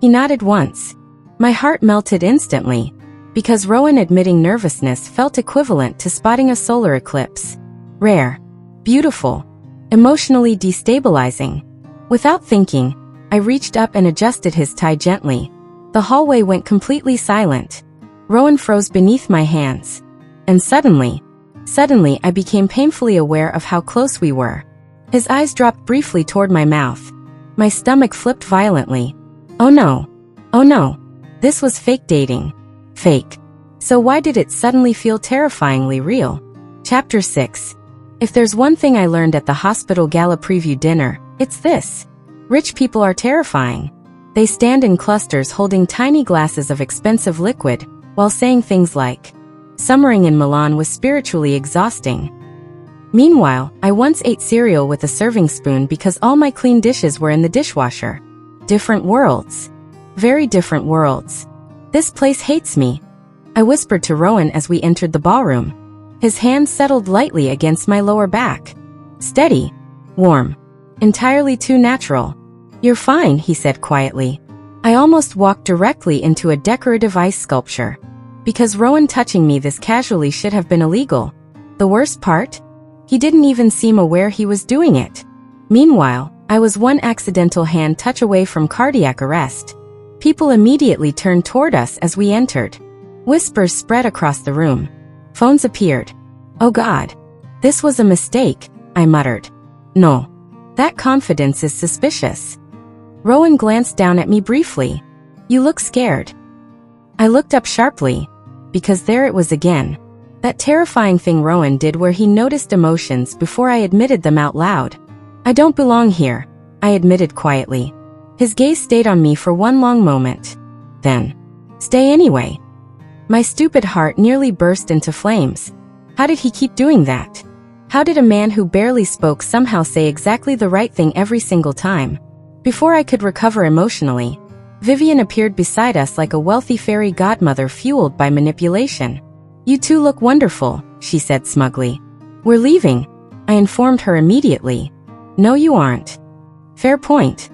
He nodded once. My heart melted instantly. Because Rowan admitting nervousness felt equivalent to spotting a solar eclipse. Rare. Beautiful. Emotionally destabilizing. Without thinking, I reached up and adjusted his tie gently. The hallway went completely silent. Rowan froze beneath my hands. And suddenly I became painfully aware of how close we were. His eyes dropped briefly toward my mouth. My stomach flipped violently. Oh no. Oh no. This was fake dating. Fake. So why did it suddenly feel terrifyingly real? Chapter 6. If there's one thing I learned at the hospital gala preview dinner, it's this. Rich people are terrifying. They stand in clusters holding tiny glasses of expensive liquid, while saying things like, "Summering in Milan was spiritually exhausting." Meanwhile, I once ate cereal with a serving spoon because all my clean dishes were in the dishwasher. Different worlds. Very different worlds. This place hates me. I whispered to Rowan as we entered the ballroom. His hand settled lightly against my lower back. Steady. Warm. Entirely too natural. You're fine, he said quietly. I almost walked directly into a decorative ice sculpture. Because Rowan touching me this casually should have been illegal. The worst part? He didn't even seem aware he was doing it. Meanwhile, I was one accidental hand touch away from cardiac arrest. People immediately turned toward us as we entered. Whispers spread across the room. Phones appeared. Oh God. This was a mistake, I muttered. No. That confidence is suspicious. Rowan glanced down at me briefly. You look scared. I looked up sharply, because there it was again. That terrifying thing Rowan did where he noticed emotions before I admitted them out loud. I don't belong here, I admitted quietly. His gaze stayed on me for one long moment. Then, stay anyway. My stupid heart nearly burst into flames. How did he keep doing that? How did a man who barely spoke somehow say exactly the right thing every single time? Before I could recover emotionally, Vivian appeared beside us like a wealthy fairy godmother fueled by manipulation. You two look wonderful, she said smugly. We're leaving, I informed her immediately. No, you aren't. Fair point.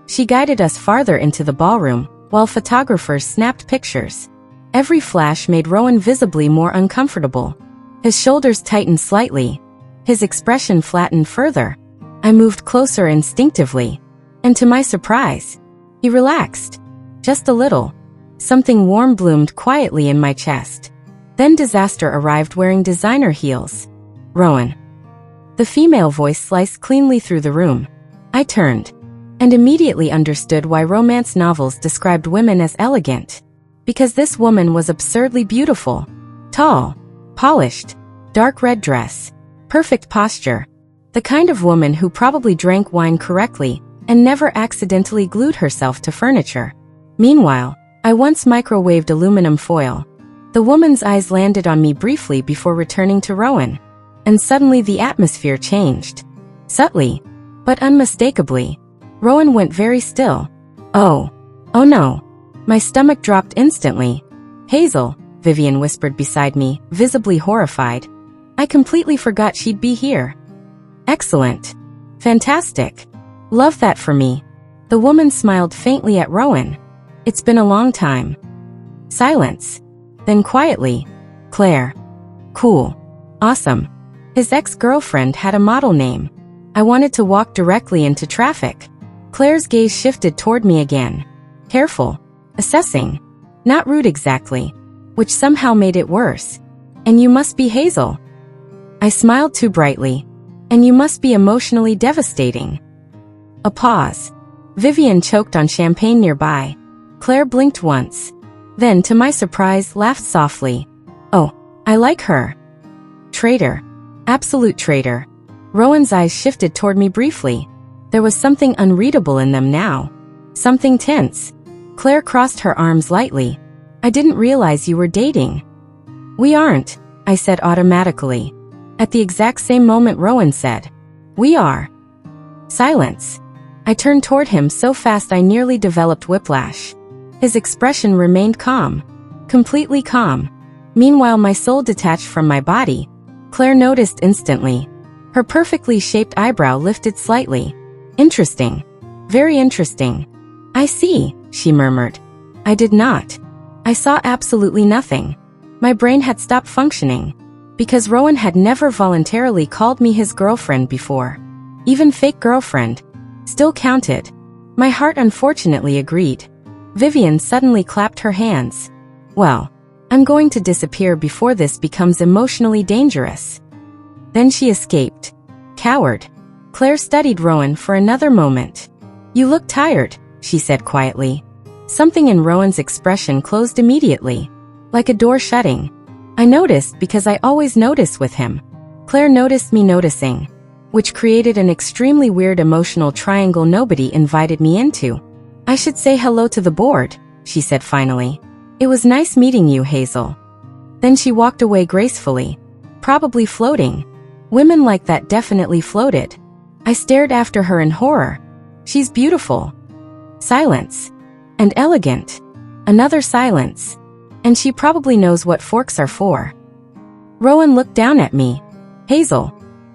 She guided us farther into the ballroom, while photographers snapped pictures. Every flash made Rowan visibly more uncomfortable. His shoulders tightened slightly. His expression flattened further. I moved closer instinctively. And to my surprise, he relaxed. Just a little. Something warm bloomed quietly in my chest. Then disaster arrived wearing designer heels. Rowan. The female voice sliced cleanly through the room. I turned, and immediately understood why romance novels described women as elegant. Because this woman was absurdly beautiful. Tall, polished, dark red dress, perfect posture. The kind of woman who probably drank wine correctly and never accidentally glued herself to furniture. Meanwhile, I once microwaved aluminum foil. The woman's eyes landed on me briefly before returning to Rowan. And suddenly the atmosphere changed. Subtly, but unmistakably. Rowan went very still. Oh no. My stomach dropped instantly. Hazel, Vivian whispered beside me, visibly horrified. I completely forgot she'd be here. Excellent. Fantastic. Love that for me. The woman smiled faintly at Rowan. It's been a long time. Silence. Then quietly. Claire. Cool. Awesome. His ex-girlfriend had a model name. I wanted to walk directly into traffic. Claire's gaze shifted toward me again. Careful. Assessing. Not rude exactly. Which somehow made it worse. And you must be Hazel. I smiled too brightly. And you must be emotionally devastating. A pause. Vivian choked on champagne nearby. Claire blinked once. Then, to my surprise, laughed softly. Oh, I like her. Traitor. Absolute traitor. Rowan's eyes shifted toward me briefly. There was something unreadable in them now. Something tense. Claire crossed her arms lightly. I didn't realize you were dating. We aren't, I said automatically. At the exact same moment Rowan said, we are. Silence. I turned toward him so fast I nearly developed whiplash. His expression remained calm. Completely calm. Meanwhile my soul detached from my body. Claire noticed instantly. Her perfectly shaped eyebrow lifted slightly. Interesting. Very interesting. I see, she murmured. I did not. I saw absolutely nothing. My brain had stopped functioning. Because Rowan had never voluntarily called me his girlfriend before. Even fake girlfriend. Still counted. My heart unfortunately agreed. Vivian suddenly clapped her hands. Well, I'm going to disappear before this becomes emotionally dangerous. Then she escaped. Coward. Claire studied Rowan for another moment. You look tired, she said quietly. Something in Rowan's expression closed immediately. Like a door shutting. I noticed because I always notice with him. Claire noticed me noticing. Which created an extremely weird emotional triangle nobody invited me into. I should say hello to the board, she said finally. It was nice meeting you, Hazel. Then she walked away gracefully. Probably floating. Women like that definitely floated. I stared after her in horror. She's beautiful. Silence. And elegant. Another silence. And she probably knows what forks are for. Rowan looked down at me. Hazel.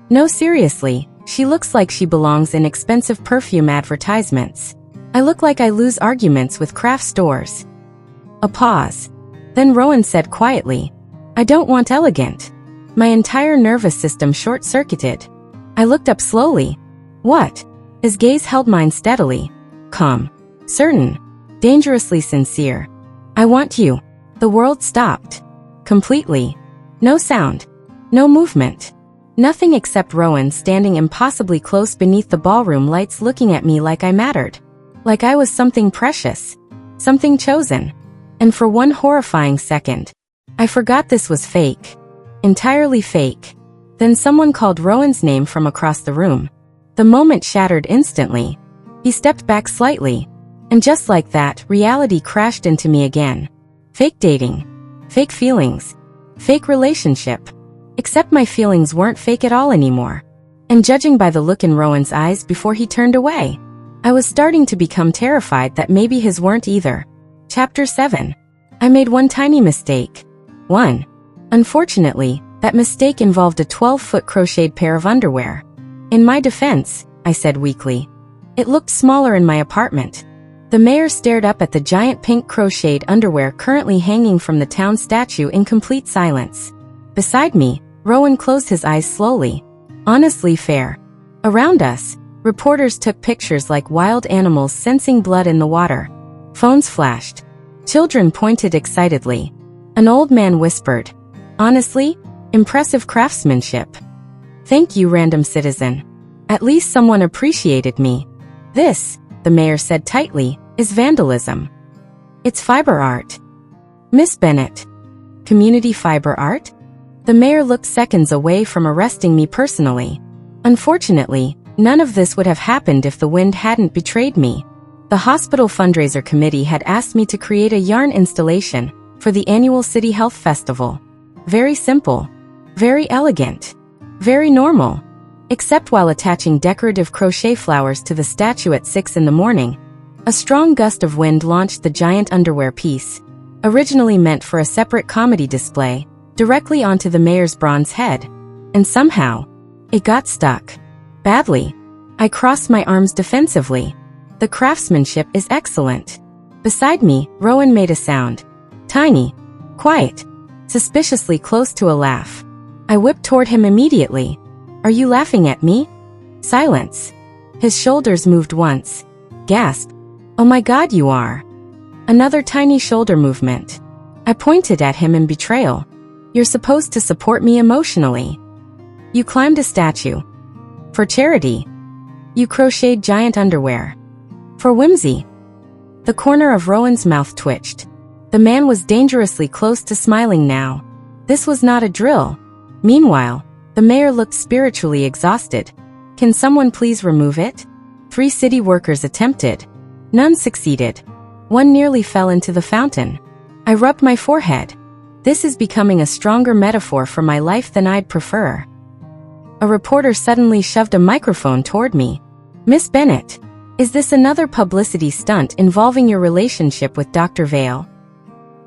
No, seriously, she looks like she belongs in expensive perfume advertisements. I look like I lose arguments with craft stores. A pause. Then Rowan said quietly, I don't want elegant. My entire nervous system short-circuited. I looked up slowly. What? His gaze held mine steadily. Calm. Certain. Dangerously sincere. I want you. The world stopped. Completely. No sound. No movement. Nothing except Rowan standing impossibly close beneath the ballroom lights looking at me like I mattered. Like I was something precious. Something chosen. And for one horrifying second, I forgot this was fake. Entirely fake. Then someone called Rowan's name from across the room. The moment shattered instantly. He stepped back slightly. And just like that, reality crashed into me again. Fake dating. Fake feelings. Fake relationship. Except my feelings weren't fake at all anymore. And judging by the look in Rowan's eyes before he turned away, I was starting to become terrified that maybe his weren't either. Chapter 7. I made one tiny mistake. 1. Unfortunately, that mistake involved a 12-foot crocheted pair of underwear. In my defense, I said weakly. It looked smaller in my apartment. The mayor stared up at the giant pink crocheted underwear currently hanging from the town statue in complete silence. Beside me, Rowan closed his eyes slowly. Honestly fair. Around us, reporters took pictures like wild animals sensing blood in the water. Phones flashed. Children pointed excitedly. An old man whispered, "Honestly, impressive craftsmanship. Thank you, random citizen. At least someone appreciated me. This," the mayor said tightly, "is vandalism. It's fiber art." "Miss Bennett. Community fiber art?" The mayor looked seconds away from arresting me personally. Unfortunately, none of this would have happened if the wind hadn't betrayed me. The hospital fundraiser committee had asked me to create a yarn installation for the annual City Health Festival. Very simple. Very elegant. Very normal. Except while attaching decorative crochet flowers to the statue at 6 in the morning, a strong gust of wind launched the giant underwear piece, originally meant for a separate comedy display, directly onto the mayor's bronze head. And somehow, it got stuck. Badly. I crossed my arms defensively. The craftsmanship is excellent. Beside me, Rowan made a sound. Tiny. Quiet. Suspiciously close to a laugh. I whipped toward him immediately. "Are you laughing at me?" Silence. His shoulders moved once. Gasp. "Oh my God, you are." Another tiny shoulder movement. I pointed at him in betrayal. "You're supposed to support me emotionally. You climbed a statue. For charity. You crocheted giant underwear. For whimsy." The corner of Rowan's mouth twitched. The man was dangerously close to smiling now. This was not a drill. Meanwhile, the mayor looked spiritually exhausted. "Can someone please remove it?" 3 city workers attempted. None succeeded. One nearly fell into the fountain. I rubbed my forehead. This is becoming a stronger metaphor for my life than I'd prefer. A reporter suddenly shoved a microphone toward me. "Miss Bennett, is this another publicity stunt involving your relationship with Dr. Vale?"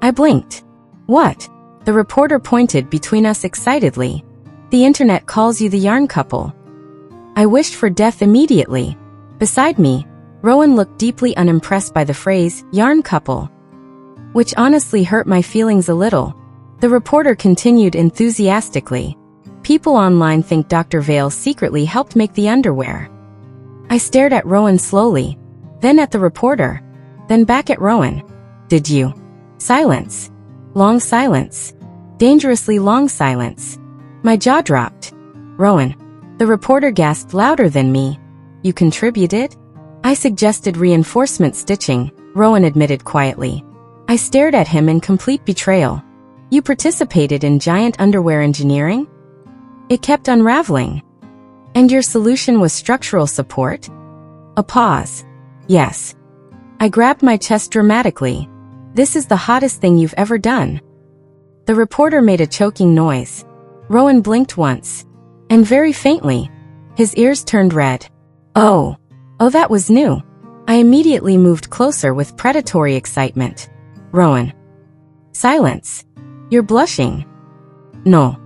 I blinked. "What?" The reporter pointed between us excitedly. "The internet calls you the yarn couple." I wished for death immediately. Beside me, Rowan looked deeply unimpressed by the phrase, yarn couple. Which honestly hurt my feelings a little. The reporter continued enthusiastically. "People online think Dr. Vale secretly helped make the underwear." I stared at Rowan slowly, then at the reporter, then back at Rowan. "Did you?" Silence. Long silence. Dangerously long silence. My jaw dropped. "Rowan." The reporter gasped louder than me. "You contributed?" "I suggested reinforcement stitching," Rowan admitted quietly. I stared at him in complete betrayal. "You participated in giant underwear engineering?" It kept unraveling. "And your solution was structural support?" A pause. "Yes." I grabbed my chest dramatically. "This is the hottest thing you've ever done." The reporter made a choking noise. Rowan blinked once. And very faintly. His ears turned red. Oh, that was new." I immediately moved closer with predatory excitement. "Rowan." Silence. "You're blushing." "No.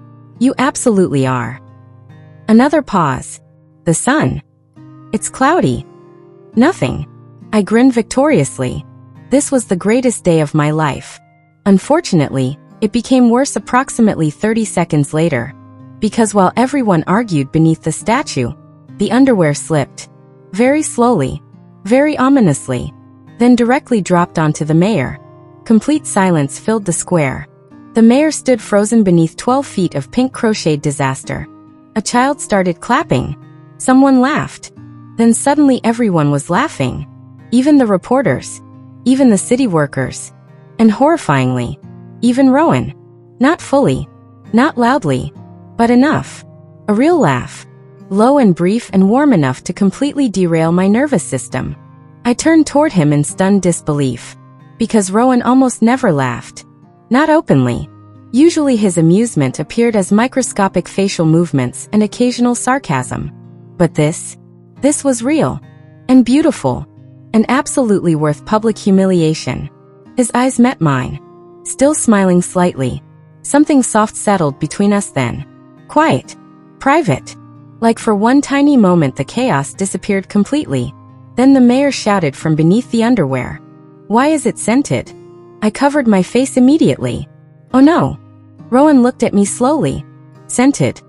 You absolutely are." Another pause. "The sun." "It's cloudy." "Nothing." I grinned victoriously. This was the greatest day of my life. Unfortunately, it became worse approximately 30 seconds later. Because while everyone argued beneath the statue, the underwear slipped. Very slowly. Very ominously. Then directly dropped onto the mayor. Complete silence filled the square. The mayor stood frozen beneath 12 feet of pink crocheted disaster. A child started clapping. Someone laughed. Then suddenly everyone was laughing. Even the reporters. Even the city workers. And horrifyingly, even Rowan. Not fully. Not loudly. But enough. A real laugh. Low and brief and warm enough to completely derail my nervous system. I turned toward him in stunned disbelief. Because Rowan almost never laughed. Not openly. Usually his amusement appeared as microscopic facial movements and occasional sarcasm. But this was real. And beautiful. And absolutely worth public humiliation. His eyes met mine. Still smiling slightly. Something soft settled between us then. Quiet. Private. Like for one tiny moment the chaos disappeared completely. Then the mayor shouted from beneath the underwear. "Why is it scented?" I covered my face immediately. "Oh no." Rowan looked at me slowly. "Scented."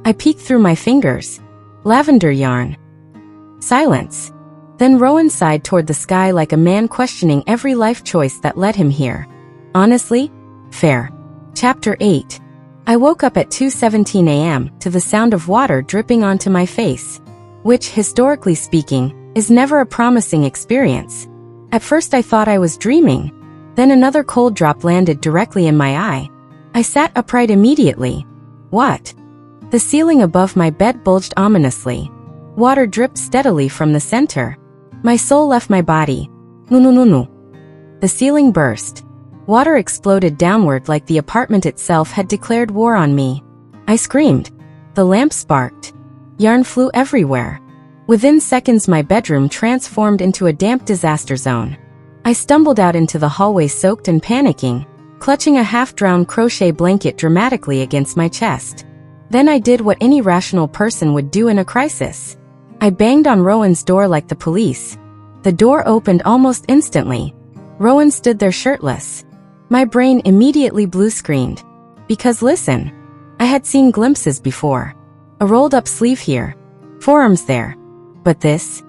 I peeked through my fingers. "Lavender yarn." Silence. Then Rowan sighed toward the sky like a man questioning every life choice that led him here. Honestly? Fair. Chapter 8. I woke up at 2:17 a.m. to the sound of water dripping onto my face. Which, historically speaking, is never a promising experience. At first I thought I was dreaming. Then another cold drop landed directly in my eye. I sat upright immediately. What? The ceiling above my bed bulged ominously. Water dripped steadily from the center. My soul left my body. No. The ceiling burst. Water exploded downward like the apartment itself had declared war on me. I screamed. The lamp sparked. Yarn flew everywhere. Within seconds my bedroom transformed into a damp disaster zone. I stumbled out into the hallway soaked and panicking, clutching a half-drowned crochet blanket dramatically against my chest. Then I did what any rational person would do in a crisis. I banged on Rowan's door like the police. The door opened almost instantly. Rowan stood there shirtless. My brain immediately blue-screened. Because listen, I had seen glimpses before. A rolled-up sleeve here. Forearms there. But this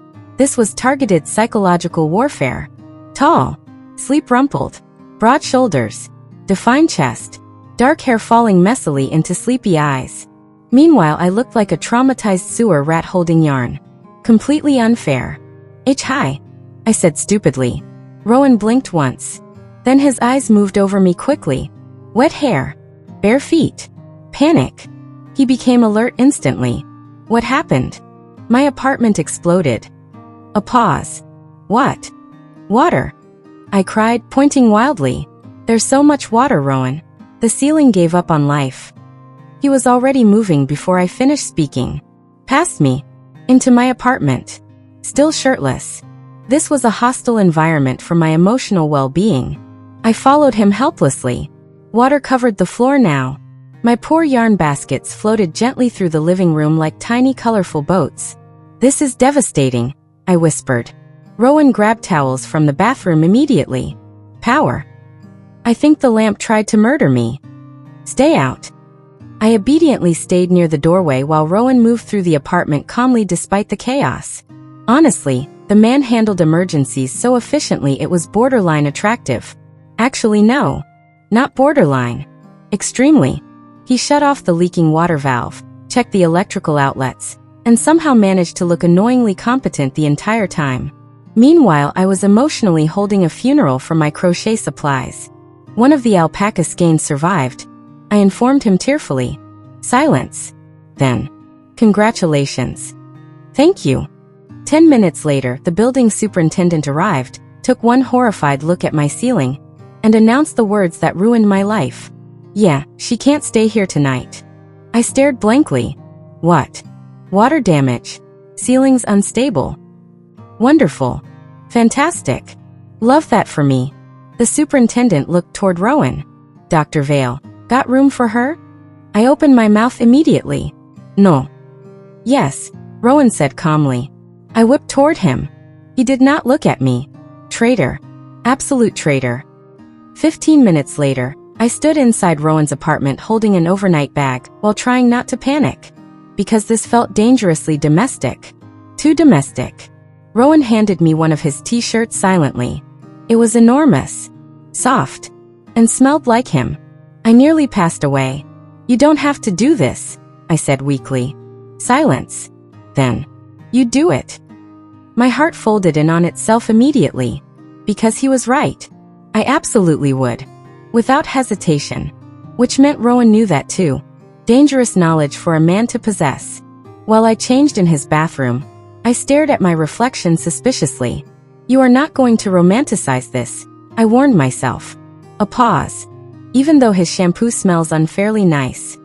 was targeted psychological warfare. Tall. Sleep rumpled. Broad shoulders. Defined chest. Dark hair falling messily into sleepy eyes. Meanwhile I looked like a traumatized sewer rat holding yarn. Completely unfair. Hi. I said stupidly. Rowan blinked once. Then his eyes moved over me quickly. Wet hair. Bare feet. Panic. He became alert instantly. What happened? My apartment exploded. A pause. What? Water. I cried, pointing wildly. There's so much water, Rowan. The ceiling gave up on life. He was already moving before I finished speaking. Past me. Into my apartment. Still shirtless. This was a hostile environment for my emotional well-being. I followed him helplessly. Water covered the floor now. My poor yarn baskets floated gently through the living room like tiny colorful boats. This is devastating, I whispered. Rowan grabbed towels from the bathroom immediately. Power. I think the lamp tried to murder me. Stay out. I obediently stayed near the doorway while Rowan moved through the apartment calmly despite the chaos. Honestly, the man handled emergencies so efficiently it was borderline attractive. Actually no. Not borderline. Extremely. He shut off the leaking water valve, checked the electrical outlets, and somehow managed to look annoyingly competent the entire time. Meanwhile I was emotionally holding a funeral for my crochet supplies. One of the alpaca skeins survived. I informed him tearfully. Silence. Then. Congratulations. Thank you. 10 minutes later, the building superintendent arrived, took one horrified look at my ceiling, and announced the words that ruined my life. Yeah, she can't stay here tonight. I stared blankly. What? Water damage. Ceilings unstable. Wonderful. Fantastic. Love that for me. The superintendent looked toward Rowan. Dr. Vale. Got room for her? I opened my mouth immediately. No. Yes, Rowan said calmly. I whipped toward him. He did not look at me. Traitor. Absolute traitor. 15 minutes later, I stood inside Rowan's apartment holding an overnight bag while trying not to panic. Because this felt dangerously domestic. Too domestic. Rowan handed me one of his t-shirts silently. It was enormous. Soft. And smelled like him. I nearly passed away. You don't have to do this, I said weakly. Silence. Then. You do it. My heart folded in on itself immediately. Because he was right. I absolutely would. Without hesitation. Which meant Rowan knew that too. Dangerous knowledge for a man to possess. While I changed in his bathroom, I stared at my reflection suspiciously. You are not going to romanticize this, I warned myself. A pause. Even though his shampoo smells unfairly nice.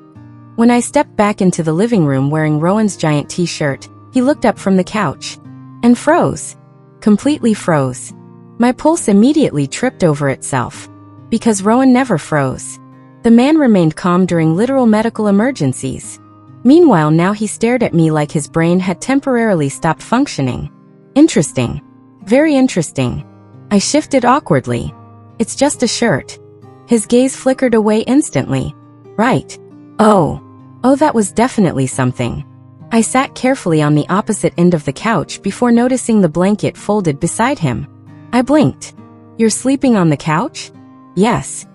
When I stepped back into the living room wearing Rowan's giant t-shirt, he looked up from the couch. And froze. Completely froze. My pulse immediately tripped over itself. Because Rowan never froze. The man remained calm during literal medical emergencies. Meanwhile, now he stared at me like his brain had temporarily stopped functioning. Interesting. Very interesting. I shifted awkwardly. It's just a shirt. His gaze flickered away instantly. Right. Oh, that was definitely something. I sat carefully on the opposite end of the couch before noticing the blanket folded beside him. I blinked. You're sleeping on the couch? Yes.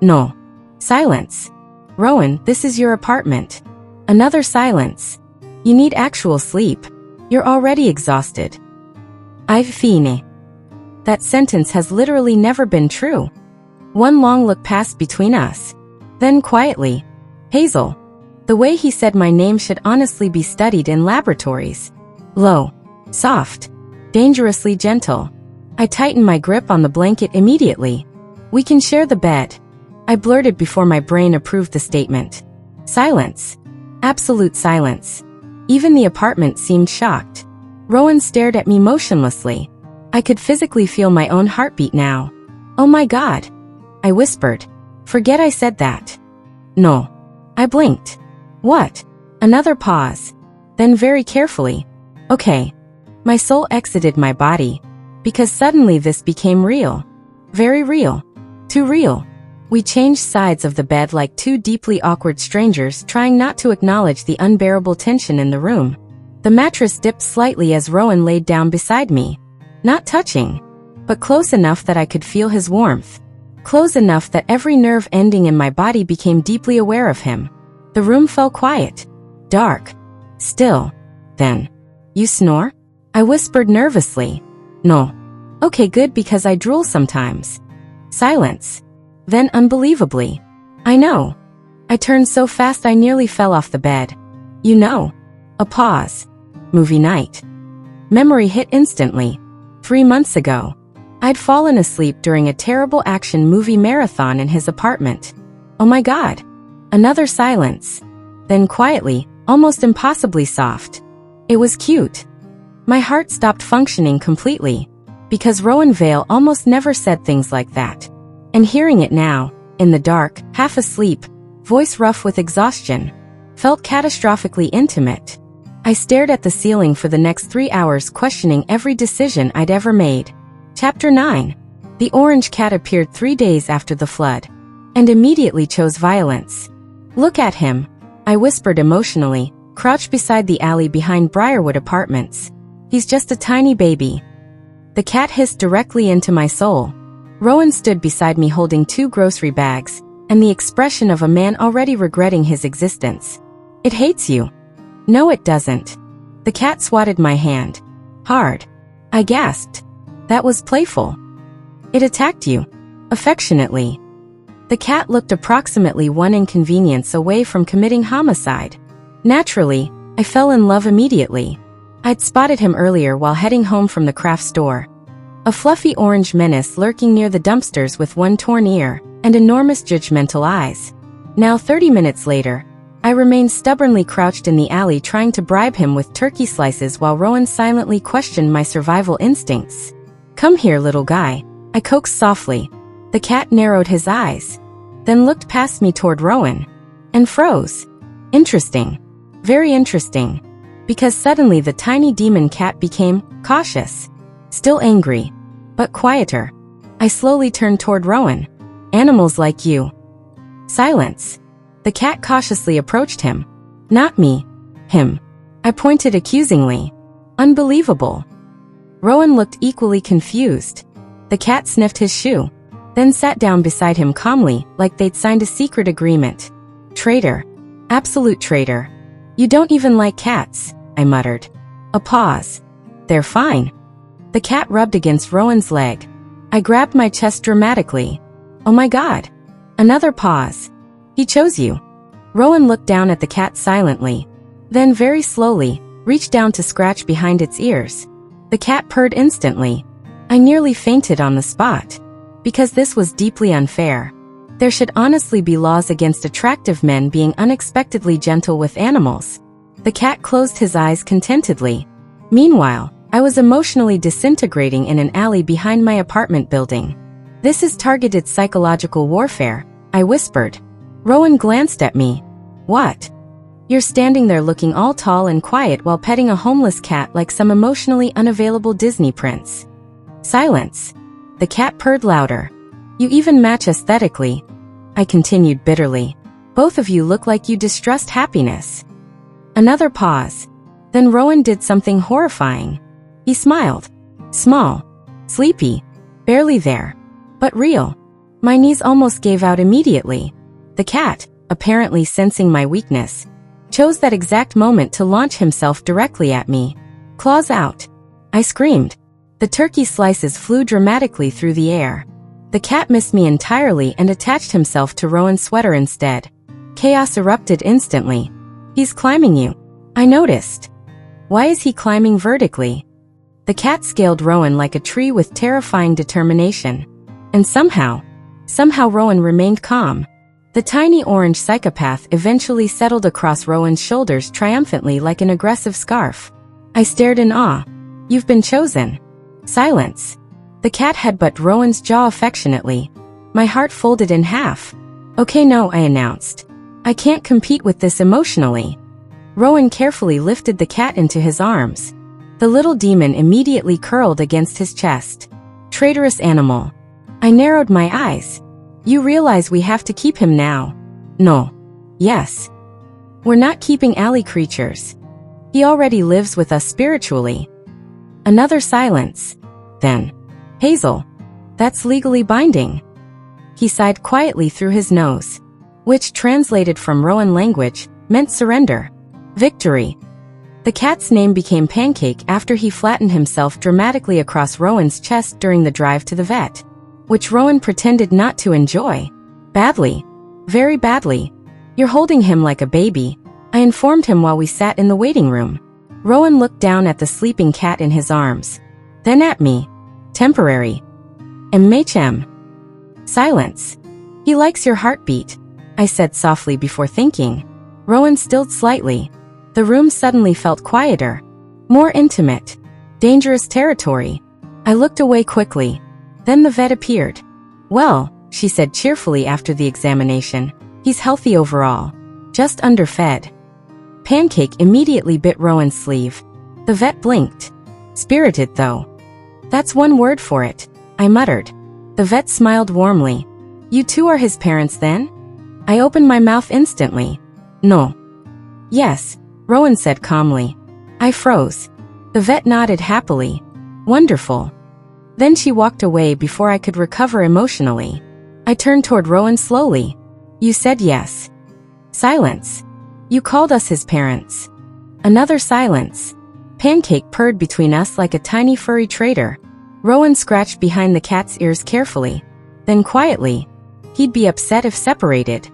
No. Silence. Rowan, this is your apartment. Another silence. You need actual sleep. You're already exhausted. I've fine. That sentence has literally never been true. One long look passed between us. Then quietly. Hazel. The way he said my name should honestly be studied in laboratories. Low. Soft. Dangerously gentle. I tightened my grip on the blanket immediately. We can share the bed. I blurted before my brain approved the statement. Silence. Absolute silence. Even the apartment seemed shocked. Rowan stared at me motionlessly. I could physically feel my own heartbeat now. Oh my God. I whispered. Forget I said that. No. I blinked. What? Another pause. Then very carefully. Okay. My soul exited my body. Because suddenly this became real. Very real. Too real. We changed sides of the bed like two deeply awkward strangers trying not to acknowledge the unbearable tension in the room. The mattress dipped slightly as Rowan laid down beside me. Not touching. But close enough that I could feel his warmth. Close enough that every nerve ending in my body became deeply aware of him. The room fell quiet. Dark. Still. Then. You snore? I whispered nervously. No. Okay, good, because I drool sometimes. Silence. Then unbelievably. I know. I turned so fast I nearly fell off the bed. You know. A pause. Movie night. Memory hit instantly. 3 months ago. I'd fallen asleep during a terrible action movie marathon in his apartment. Oh my God. Another silence. Then quietly, almost impossibly soft. It was cute. My heart stopped functioning completely. Because Rowan Vale almost never said things like that. And hearing it now, in the dark, half asleep, voice rough with exhaustion, felt catastrophically intimate. I stared at the ceiling for the next 3 hours, questioning every decision I'd ever made. Chapter 9. The orange cat appeared 3 days after the flood. And immediately chose violence. Look at him, I whispered emotionally, crouched beside the alley behind Briarwood Apartments. He's just a tiny baby. The cat hissed directly into my soul. Rowan stood beside me holding 2 grocery bags, and the expression of a man already regretting his existence. It hates you. No, it doesn't. The cat swatted my hand. Hard. I gasped. That was playful. It attacked you. Affectionately. The cat looked approximately 1 inconvenience away from committing homicide. Naturally, I fell in love immediately. I'd spotted him earlier while heading home from the craft store. A fluffy orange menace lurking near the dumpsters with 1 torn ear and enormous judgmental eyes. Now 30 minutes later, I remained stubbornly crouched in the alley trying to bribe him with turkey slices while Rowan silently questioned my survival instincts. Come here, little guy, I coaxed softly. The cat narrowed his eyes, then looked past me toward Rowan, and froze. Interesting. Very interesting. Because suddenly the tiny demon cat became cautious. Still angry, but quieter. I slowly turned toward Rowan. Animals like you. Silence. The cat cautiously approached him. Not me. Him. I pointed accusingly. Unbelievable. Rowan looked equally confused. The cat sniffed his shoe, then sat down beside him calmly, like they'd signed a secret agreement. Traitor. Absolute traitor. You don't even like cats, I muttered. A pause. They're fine. The cat rubbed against Rowan's leg. I grabbed my chest dramatically. Oh my God. Another pause. He chose you. Rowan looked down at the cat silently. Then very slowly, reached down to scratch behind its ears. The cat purred instantly. I nearly fainted on the spot. Because this was deeply unfair. There should honestly be laws against attractive men being unexpectedly gentle with animals. The cat closed his eyes contentedly. Meanwhile, I was emotionally disintegrating in an alley behind my apartment building. This is targeted psychological warfare, I whispered. Rowan glanced at me. What? You're standing there looking all tall and quiet while petting a homeless cat like some emotionally unavailable Disney prince. Silence. The cat purred louder. You even match aesthetically. I continued bitterly. Both of you look like you distrust happiness. Another pause. Then Rowan did something horrifying. He smiled. Small. Sleepy. Barely there. But real. My knees almost gave out immediately. The cat, apparently sensing my weakness, chose that exact moment to launch himself directly at me. Claws out. I screamed. The turkey slices flew dramatically through the air. The cat missed me entirely and attached himself to Rowan's sweater instead. Chaos erupted instantly. He's climbing you. I noticed. Why is he climbing vertically? The cat scaled Rowan like a tree with terrifying determination. And somehow Rowan remained calm. The tiny orange psychopath eventually settled across Rowan's shoulders triumphantly like an aggressive scarf. I stared in awe. You've been chosen. Silence. The cat headbutted Rowan's jaw affectionately. My heart folded in half. Okay, no, I announced. I can't compete with this emotionally. Rowan carefully lifted the cat into his arms. The little demon immediately curled against his chest. Traitorous animal. I narrowed my eyes. You realize we have to keep him now? No. Yes. We're not keeping alley creatures. He already lives with us spiritually. Another silence. Then. Hazel. That's legally binding. He sighed quietly through his nose. Which, translated from Rowan language, meant surrender. Victory. The cat's name became Pancake after he flattened himself dramatically across Rowan's chest during the drive to the vet. Which Rowan pretended not to enjoy. Badly. Very badly. You're holding him like a baby, I informed him while we sat in the waiting room. Rowan looked down at the sleeping cat in his arms. Then at me. Temporary. MHM. Silence. He likes your heartbeat, I said softly before thinking. Rowan stilled slightly. The room suddenly felt quieter. More intimate. Dangerous territory. I looked away quickly. Then the vet appeared. Well, she said cheerfully after the examination, he's healthy overall. Just underfed. Pancake immediately bit Rowan's sleeve. The vet blinked. Spirited though. That's one word for it, I muttered. The vet smiled warmly. You two are his parents then? I opened my mouth instantly. No. Yes, Rowan said calmly. I froze. The vet nodded happily. Wonderful. Then she walked away before I could recover emotionally. I turned toward Rowan slowly. You said yes. Silence. You called us his parents. Another silence. Pancake purred between us like a tiny furry traitor. Rowan scratched behind the cat's ears carefully. Then quietly. He'd be upset if separated.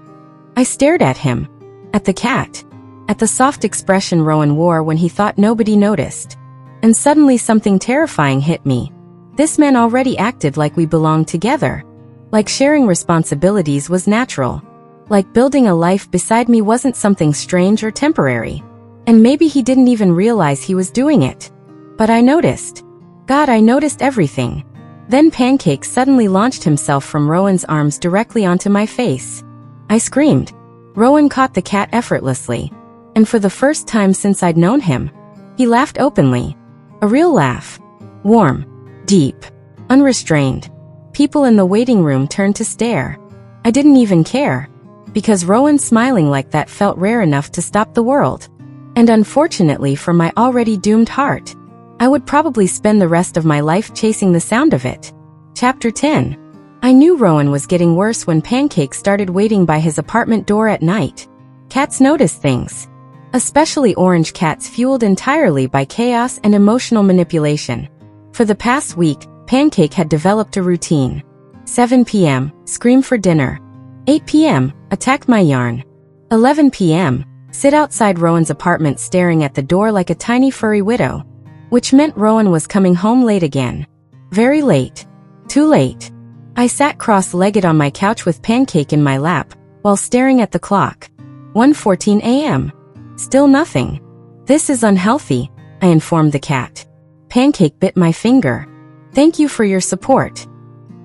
I stared at him. At the cat. At the soft expression Rowan wore when he thought nobody noticed. And suddenly something terrifying hit me. This man already acted like we belonged together. Like sharing responsibilities was natural. Like building a life beside me wasn't something strange or temporary. And maybe he didn't even realize he was doing it. But I noticed. God, I noticed everything. Then Pancake suddenly launched himself from Rowan's arms directly onto my face. I screamed. Rowan caught the cat effortlessly. And for the first time since I'd known him, he laughed openly. A real laugh. Warm. Deep. Unrestrained. People in the waiting room turned to stare. I didn't even care. Because Rowan smiling like that felt rare enough to stop the world. And unfortunately for my already doomed heart, I would probably spend the rest of my life chasing the sound of it. Chapter 10. I knew Rowan was getting worse when Pancake started waiting by his apartment door at night. Cats notice things. Especially orange cats fueled entirely by chaos and emotional manipulation. For the past week, Pancake had developed a routine. 7 p.m., scream for dinner. 8 p.m., attack my yarn. 11 p.m., sit outside Rowan's apartment staring at the door like a tiny furry widow. Which meant Rowan was coming home late again. Very late. Too late. I sat cross-legged on my couch with Pancake in my lap, while staring at the clock. 1:14 a.m. Still nothing. This is unhealthy, I informed the cat. Pancake bit my finger. Thank you for your support.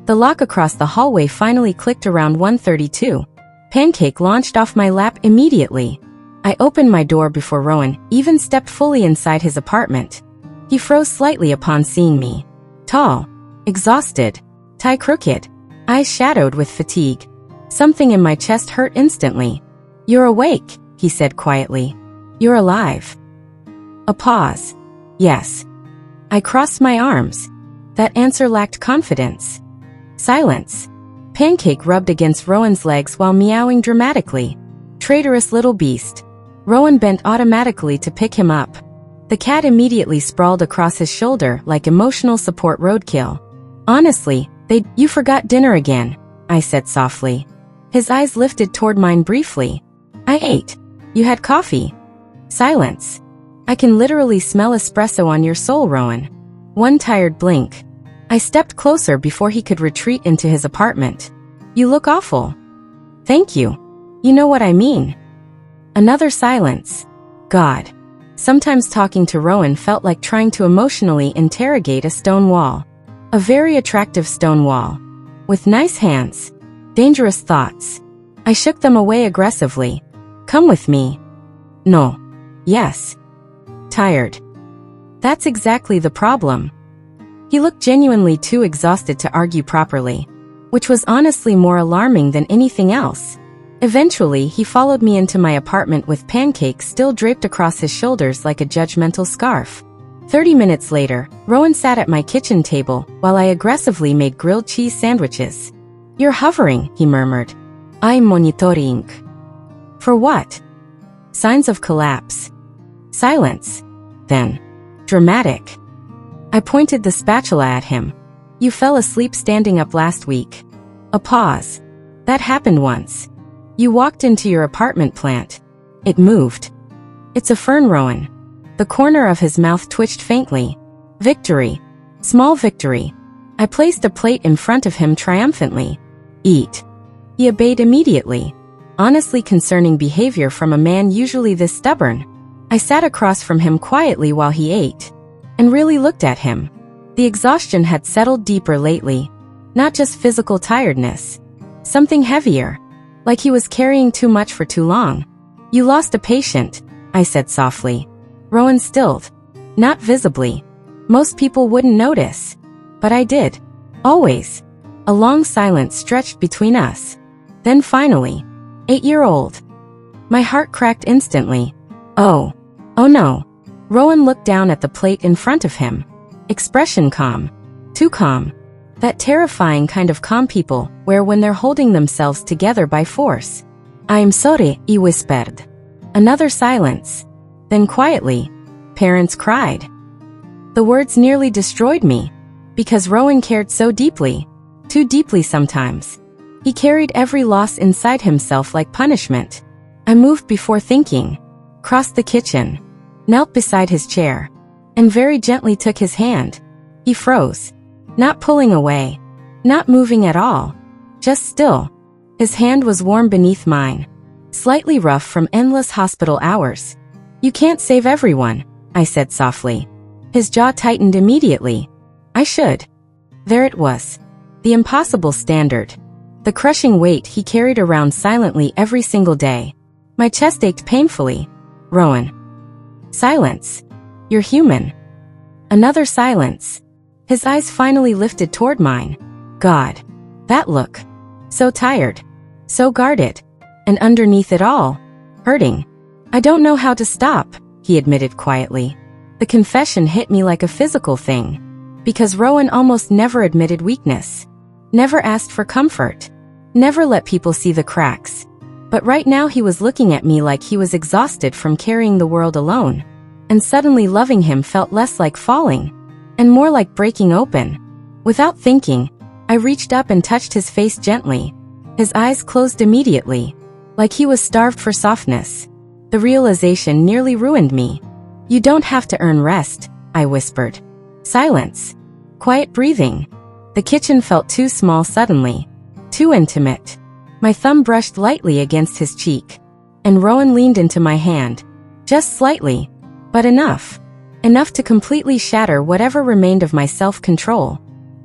The lock across the hallway finally clicked around 1:32. Pancake launched off my lap immediately. I opened my door before Rowan even stepped fully inside his apartment. He froze slightly upon seeing me. Tall, exhausted, tie crooked, eyes shadowed with fatigue. Something in my chest hurt instantly. You're awake, he said quietly. You're alive. A pause. Yes. I crossed my arms. That answer lacked confidence. Silence. Pancake rubbed against Rowan's legs while meowing dramatically. Traitorous little beast. Rowan bent automatically to pick him up. The cat immediately sprawled across his shoulder like emotional support roadkill. Honestly, you forgot dinner again, I said softly. His eyes lifted toward mine briefly. I ate. You had coffee. Silence. I can literally smell espresso on your soul, Rowan. One tired blink. I stepped closer before he could retreat into his apartment. You look awful. Thank you. You know what I mean. Another silence. God. Sometimes talking to Rowan felt like trying to emotionally interrogate a stone wall. A very attractive stone wall. With nice hands. Dangerous thoughts. I shook them away aggressively. Come with me. No. Yes. Tired. That's exactly the problem. He looked genuinely too exhausted to argue properly, which was honestly more alarming than anything else. Eventually, he followed me into my apartment with Pancake still draped across his shoulders like a judgmental scarf. 30 minutes later, Rowan sat at my kitchen table while I aggressively made grilled cheese sandwiches. You're hovering, he murmured. I'm monitoring. For what? Signs of collapse. Silence. Then. Dramatic. I pointed the spatula at him. You fell asleep standing up last week. A pause. That happened once. You walked into your apartment plant. It moved. It's a fern, Rowan. The corner of his mouth twitched faintly. Victory. Small victory. I placed a plate in front of him triumphantly. Eat. He obeyed immediately. Honestly concerning behavior from a man usually this stubborn. I sat across from him quietly while he ate. And really looked at him. The exhaustion had settled deeper lately. Not just physical tiredness. Something heavier. Like he was carrying too much for too long. You lost a patient, I said softly. Rowan stilled. Not visibly. Most people wouldn't notice. But I did. Always. A long silence stretched between us. Then finally. 8-year-old. My heart cracked instantly. Oh. Oh no. Rowan looked down at the plate in front of him. Expression calm. Too calm. That terrifying kind of calm people wear when they're holding themselves together by force. I'm sorry, he whispered. Another silence. Then quietly. Parents cried. The words nearly destroyed me. Because Rowan cared so deeply. Too deeply sometimes. He carried every loss inside himself like punishment. I moved before thinking. Crossed the kitchen. Knelt beside his chair. And very gently took his hand. He froze. Not pulling away. Not moving at all. Just still. His hand was warm beneath mine. Slightly rough from endless hospital hours. You can't save everyone, I said softly. His jaw tightened immediately. I should. There it was. The impossible standard. The crushing weight he carried around silently every single day. My chest ached painfully. Rowan. Silence. You're human. Another silence. His eyes finally lifted toward mine. God. That look. So tired. So guarded. And underneath it all. Hurting. I don't know how to stop, he admitted quietly. The confession hit me like a physical thing. Because Rowan almost never admitted weakness. Never asked for comfort. Never let people see the cracks. But right now he was looking at me like he was exhausted from carrying the world alone. And suddenly loving him felt less like falling, and more like breaking open. Without thinking, I reached up and touched his face gently. His eyes closed immediately, like he was starved for softness. The realization nearly ruined me. "You don't have to earn rest," I whispered. Silence. Quiet breathing. The kitchen felt too small suddenly. Too intimate. My thumb brushed lightly against his cheek, and Rowan leaned into my hand. Just slightly. But enough. Enough to completely shatter whatever remained of my self-control.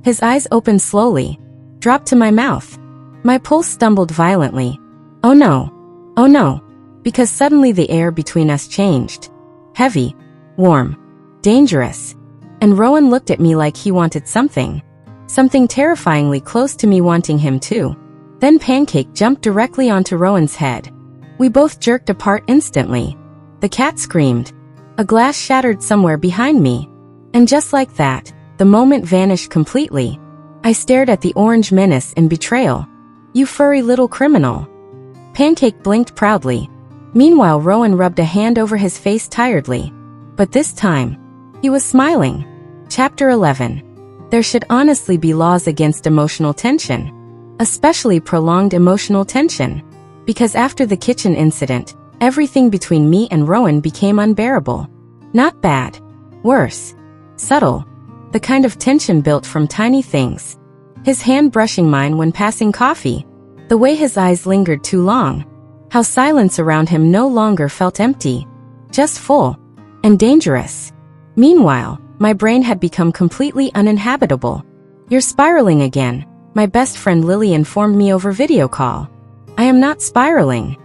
His eyes opened slowly, dropped to my mouth. My pulse stumbled violently. Oh no. Oh no. Because suddenly the air between us changed. Heavy. Warm. Dangerous. And Rowan looked at me like he wanted something. Something terrifyingly close to me wanting him too. Then Pancake jumped directly onto Rowan's head. We both jerked apart instantly. The cat screamed. A glass shattered somewhere behind me. And just like that, the moment vanished completely. I stared at the orange menace in betrayal. "You furry little criminal." Pancake blinked proudly. Meanwhile, Rowan rubbed a hand over his face tiredly. But this time, he was smiling. Chapter 11. There should honestly be laws against emotional tension. Especially prolonged emotional tension. Because after the kitchen incident, everything between me and Rowan became unbearable. Not bad. Worse. Subtle. The kind of tension built from tiny things. His hand brushing mine when passing coffee. The way his eyes lingered too long. How silence around him no longer felt empty. Just full. And dangerous. Meanwhile, my brain had become completely uninhabitable. "You're spiraling again," my best friend Lily informed me over video call. "I am not spiraling.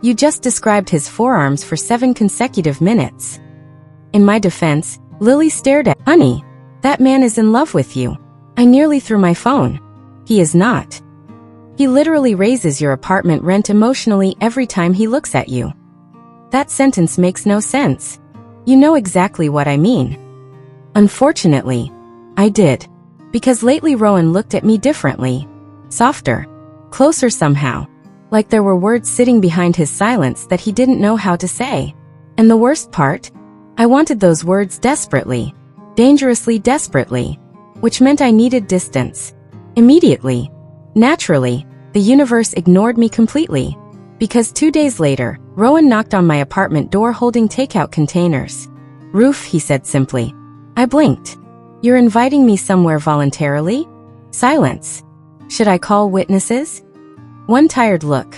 You just described his forearms for 7 consecutive minutes." In my defense, Lily stared at, "Honey, that man is in love with you." I nearly threw my phone. "He is not. He literally raises your apartment rent emotionally every time he looks at you." That sentence makes no sense. You know exactly what I mean. Unfortunately, I did. Because lately Rowan looked at me differently. Softer. Closer somehow. Like there were words sitting behind his silence that he didn't know how to say. And the worst part? I wanted those words desperately. Dangerously desperately. Which meant I needed distance. Immediately. Naturally, the universe ignored me completely. Because 2 days later, Rowan knocked on my apartment door holding takeout containers. "Roof," he said simply. I blinked. "You're inviting me somewhere voluntarily?" Silence. Should I call witnesses? One tired look.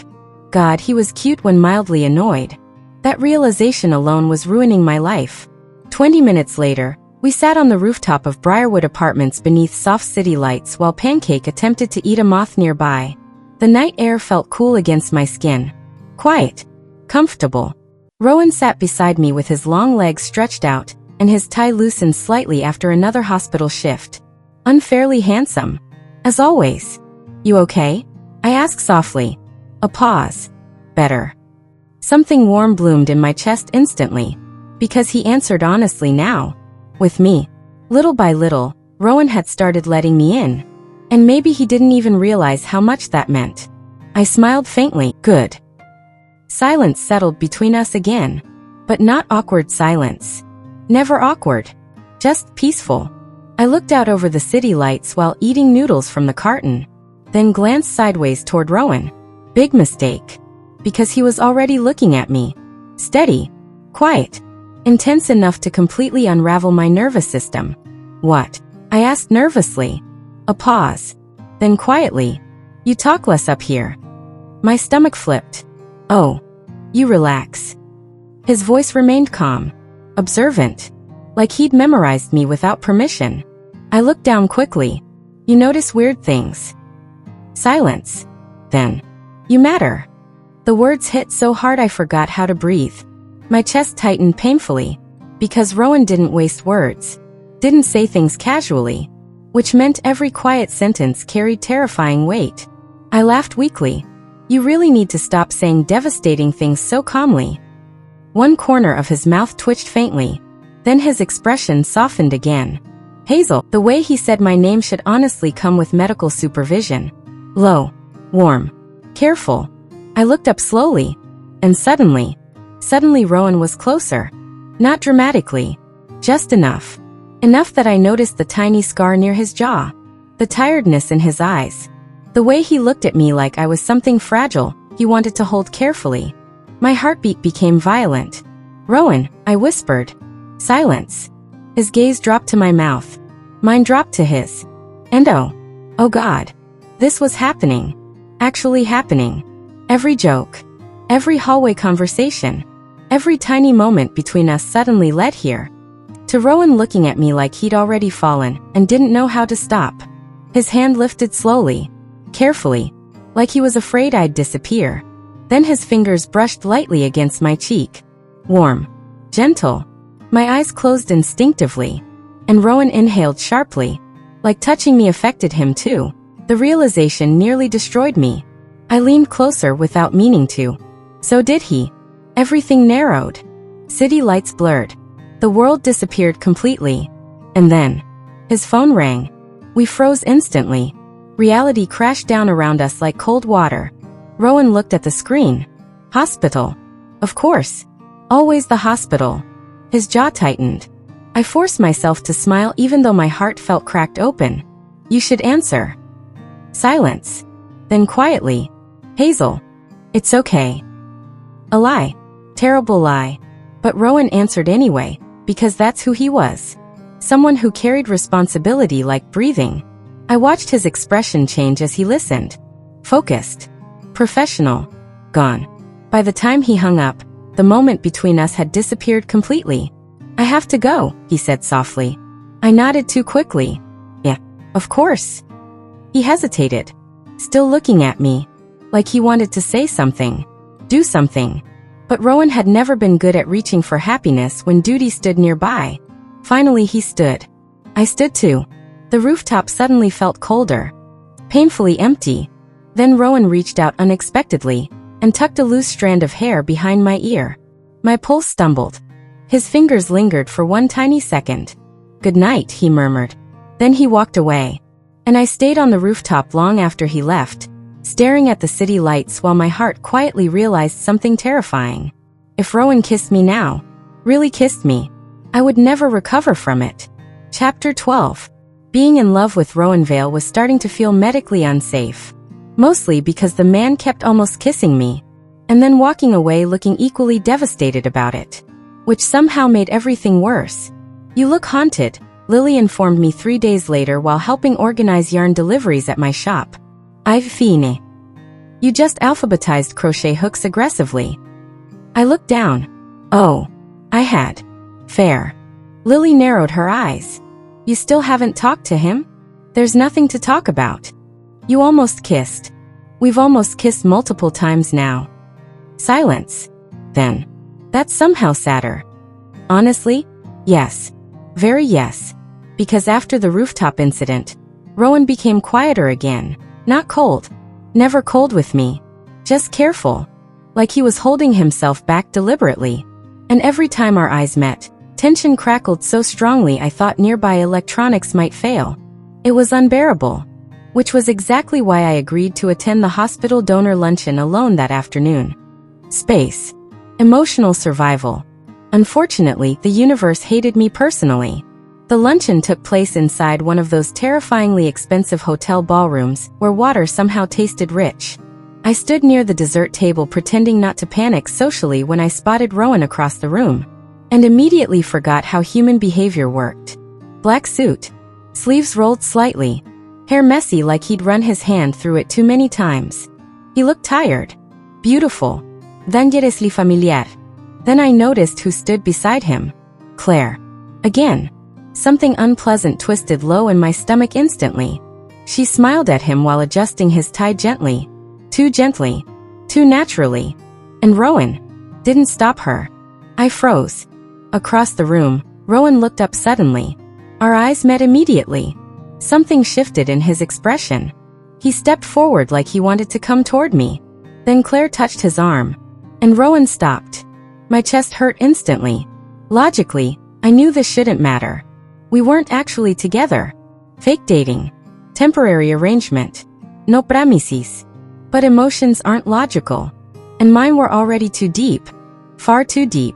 God, he was cute when mildly annoyed. That realization alone was ruining my life. 20 minutes later, we sat on the rooftop of Briarwood Apartments beneath soft city lights while Pancake attempted to eat a moth nearby. The night air felt cool against my skin. Quiet. Comfortable. Rowan sat beside me with his long legs stretched out, and his tie loosened slightly after another hospital shift. Unfairly handsome. As always. "You okay?" I asked softly. A pause. "Better." Something warm bloomed in my chest instantly. Because he answered honestly now. With me. Little by little, Rowan had started letting me in. And maybe he didn't even realize how much that meant. I smiled faintly. Good. Silence settled between us again. But not awkward silence. Never awkward. Just peaceful. I looked out over the city lights while eating noodles from the carton. Then glanced sideways toward Rowan. Big mistake. Because he was already looking at me. Steady. Quiet. Intense enough to completely unravel my nervous system. "What?" I asked nervously. A pause. Then quietly. "You talk less up here." My stomach flipped. "Oh. You relax." His voice remained calm. Observant. Like he'd memorized me without permission. I looked down quickly. "You notice weird things." Silence. Then. "You matter." The words hit so hard I forgot how to breathe. My chest tightened painfully. Because Rowan didn't waste words. Didn't say things casually. Which meant every quiet sentence carried terrifying weight. I laughed weakly. "You really need to stop saying devastating things so calmly." One corner of his mouth twitched faintly. Then his expression softened again. "Hazel." The way he said my name should honestly come with medical supervision. Low. Warm. Careful. I looked up slowly, and suddenly Rowan was closer. Not dramatically, just enough. Enough that I noticed the tiny scar near his jaw, the tiredness in his eyes, the way he looked at me like I was something fragile he wanted to hold carefully. My heartbeat became violent. "Rowan," I whispered. Silence. His gaze dropped to my mouth. Mine dropped to his. And oh God. This was happening. Actually happening. Every joke, every hallway conversation, every tiny moment between us suddenly led here. To Rowan looking at me like he'd already fallen and didn't know how to stop. His hand lifted slowly, carefully, like he was afraid I'd disappear. Then his fingers brushed lightly against my cheek. Warm, gentle. My eyes closed instinctively, and Rowan inhaled sharply. Like touching me affected him too. The realization nearly destroyed me. I leaned closer without meaning to. So did he. Everything narrowed. City lights blurred. The world disappeared completely. And then, his phone rang. We froze instantly. Reality crashed down around us like cold water. Rowan looked at the screen. Hospital. Of course. Always the hospital. His jaw tightened. I forced myself to smile even though my heart felt cracked open. "You should answer." Silence. Then quietly. "Hazel. It's okay." A lie. Terrible lie. But Rowan answered anyway, because that's who he was. Someone who carried responsibility like breathing. I watched his expression change as he listened. Focused. Professional. Gone. By the time he hung up, the moment between us had disappeared completely. "I have to go," he said softly. I nodded too quickly. "Yeah, of course." He hesitated, still looking at me, like he wanted to say something, do something. But Rowan had never been good at reaching for happiness when duty stood nearby. Finally he stood. I stood too. The rooftop suddenly felt colder, painfully empty. Then Rowan reached out unexpectedly and tucked a loose strand of hair behind my ear. My pulse stumbled. His fingers lingered for one tiny second. "Good night," he murmured. Then he walked away. And I stayed on the rooftop long after he left, staring at the city lights while my heart quietly realized something terrifying. If Rowan kissed me now, really kissed me, I would never recover from it. Chapter 12. Being in love with Rowan Vale was starting to feel medically unsafe. Mostly because the man kept almost kissing me, and then walking away looking equally devastated about it. Which somehow made everything worse. "You look haunted," Lily informed me 3 days later while helping organize yarn deliveries at my shop. "I've fine. You just alphabetized crochet hooks aggressively." I looked down. "Oh, I had. Fair." Lily narrowed her eyes. "You still haven't talked to him?" "There's nothing to talk about. You almost kissed. We've almost kissed multiple times now." Silence. Then, "That's somehow sadder." Honestly, yes. Very yes. Because after the rooftop incident, Rowan became quieter again. Not cold. Never cold with me. Just careful. Like he was holding himself back deliberately. And every time our eyes met, tension crackled so strongly I thought nearby electronics might fail. It was unbearable. Which was exactly why I agreed to attend the hospital donor luncheon alone that afternoon. Space. Emotional survival. Unfortunately, the universe hated me personally. The luncheon took place inside one of those terrifyingly expensive hotel ballrooms where water somehow tasted rich. I stood near the dessert table pretending not to panic socially when I spotted Rowan across the room, and immediately forgot how human behavior worked. Black suit. Sleeves rolled slightly. Hair messy like he'd run his hand through it too many times. He looked tired. Beautiful. Dangerously familiar. Then I noticed who stood beside him. Claire. Again. Something unpleasant twisted low in my stomach instantly. She smiled at him while adjusting his tie gently. Too gently. Too naturally. And Rowan didn't stop her. I froze. Across the room, Rowan looked up suddenly. Our eyes met immediately. Something shifted in his expression. He stepped forward like he wanted to come toward me. Then Claire touched his arm. And Rowan stopped. My chest hurt instantly. Logically, I knew this shouldn't matter. We weren't actually together. Fake dating. Temporary arrangement. No promises. But emotions aren't logical. and mine were already too deep. Far too deep.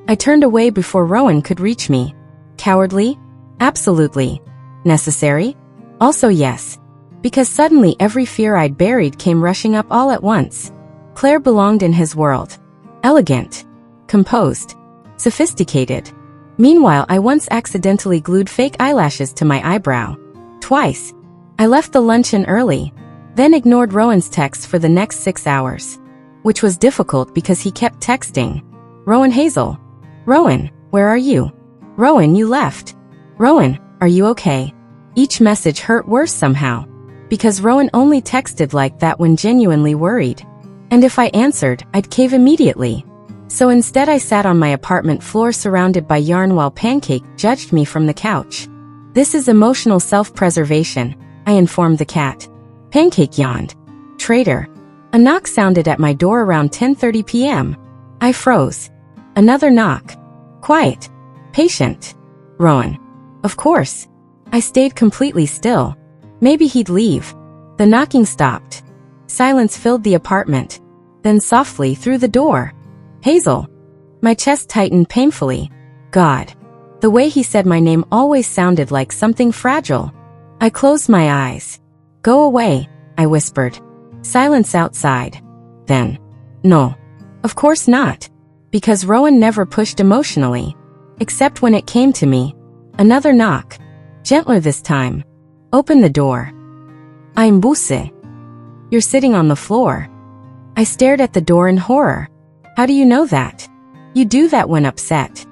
I turned away before Rowan could reach me. Cowardly? Absolutely. Necessary? Also yes. Because suddenly every fear I'd buried came rushing up all at once. Claire belonged in his world. Elegant. Composed. Sophisticated. Meanwhile, I once accidentally glued fake eyelashes to my eyebrow. Twice. I left the luncheon early, then ignored Rowan's texts for the next 6 hours. Which was difficult because he kept texting. Rowan Hazel. Rowan, where are you? Rowan, you left. Rowan, are you okay? Each message hurt worse somehow. Because Rowan only texted like that when genuinely worried. And if I answered, I'd cave immediately. So instead I sat on my apartment floor surrounded by yarn while Pancake judged me from the couch. This is emotional self-preservation, I informed the cat. Pancake yawned. Traitor. A knock sounded at my door around 10:30 p.m. I froze. Another knock. Quiet. Patient. Rowan. Of course. I stayed completely still. Maybe he'd leave. The knocking stopped. Silence filled the apartment. Then softly through the door. Hazel. My chest tightened painfully. God. The way he said my name always sounded like something fragile. I closed my eyes. Go away, I whispered. Silence outside. Then. No. Of course not. Because Rowan never pushed emotionally. Except when it came to me. Another knock. Gentler this time. Open the door. I'm Buse. You're sitting on the floor. I stared at the door in horror. How do you know that? You do that when upset.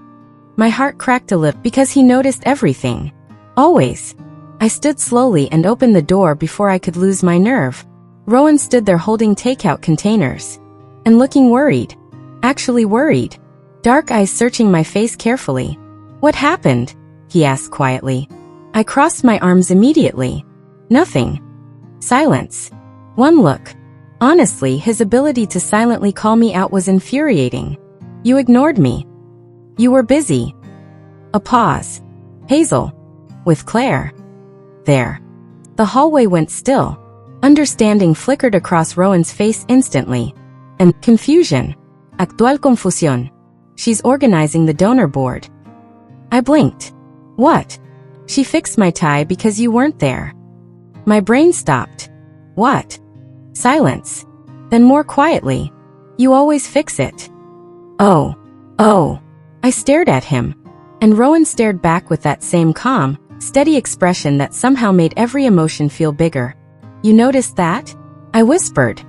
My heart cracked a little because he noticed everything. Always. I stood slowly and opened the door before I could lose my nerve. Rowan stood there holding takeout containers. And looking worried. Actually worried. Dark eyes searching my face carefully. What happened? He asked quietly. I crossed my arms immediately. Nothing. Silence. One look. Honestly, his ability to silently call me out was infuriating. You ignored me. You were busy. A pause. Hazel. With Claire. There. The hallway went still. Understanding flickered across Rowan's face instantly. And confusion. Actual confusión. She's organizing the donor board. I blinked. What? She fixed my tie because you weren't there. My brain stopped. What? Silence. Then more quietly. You always fix it. Oh. I stared at him. And Rowan stared back with that same calm, steady expression that somehow made every emotion feel bigger. You noticed that? I whispered.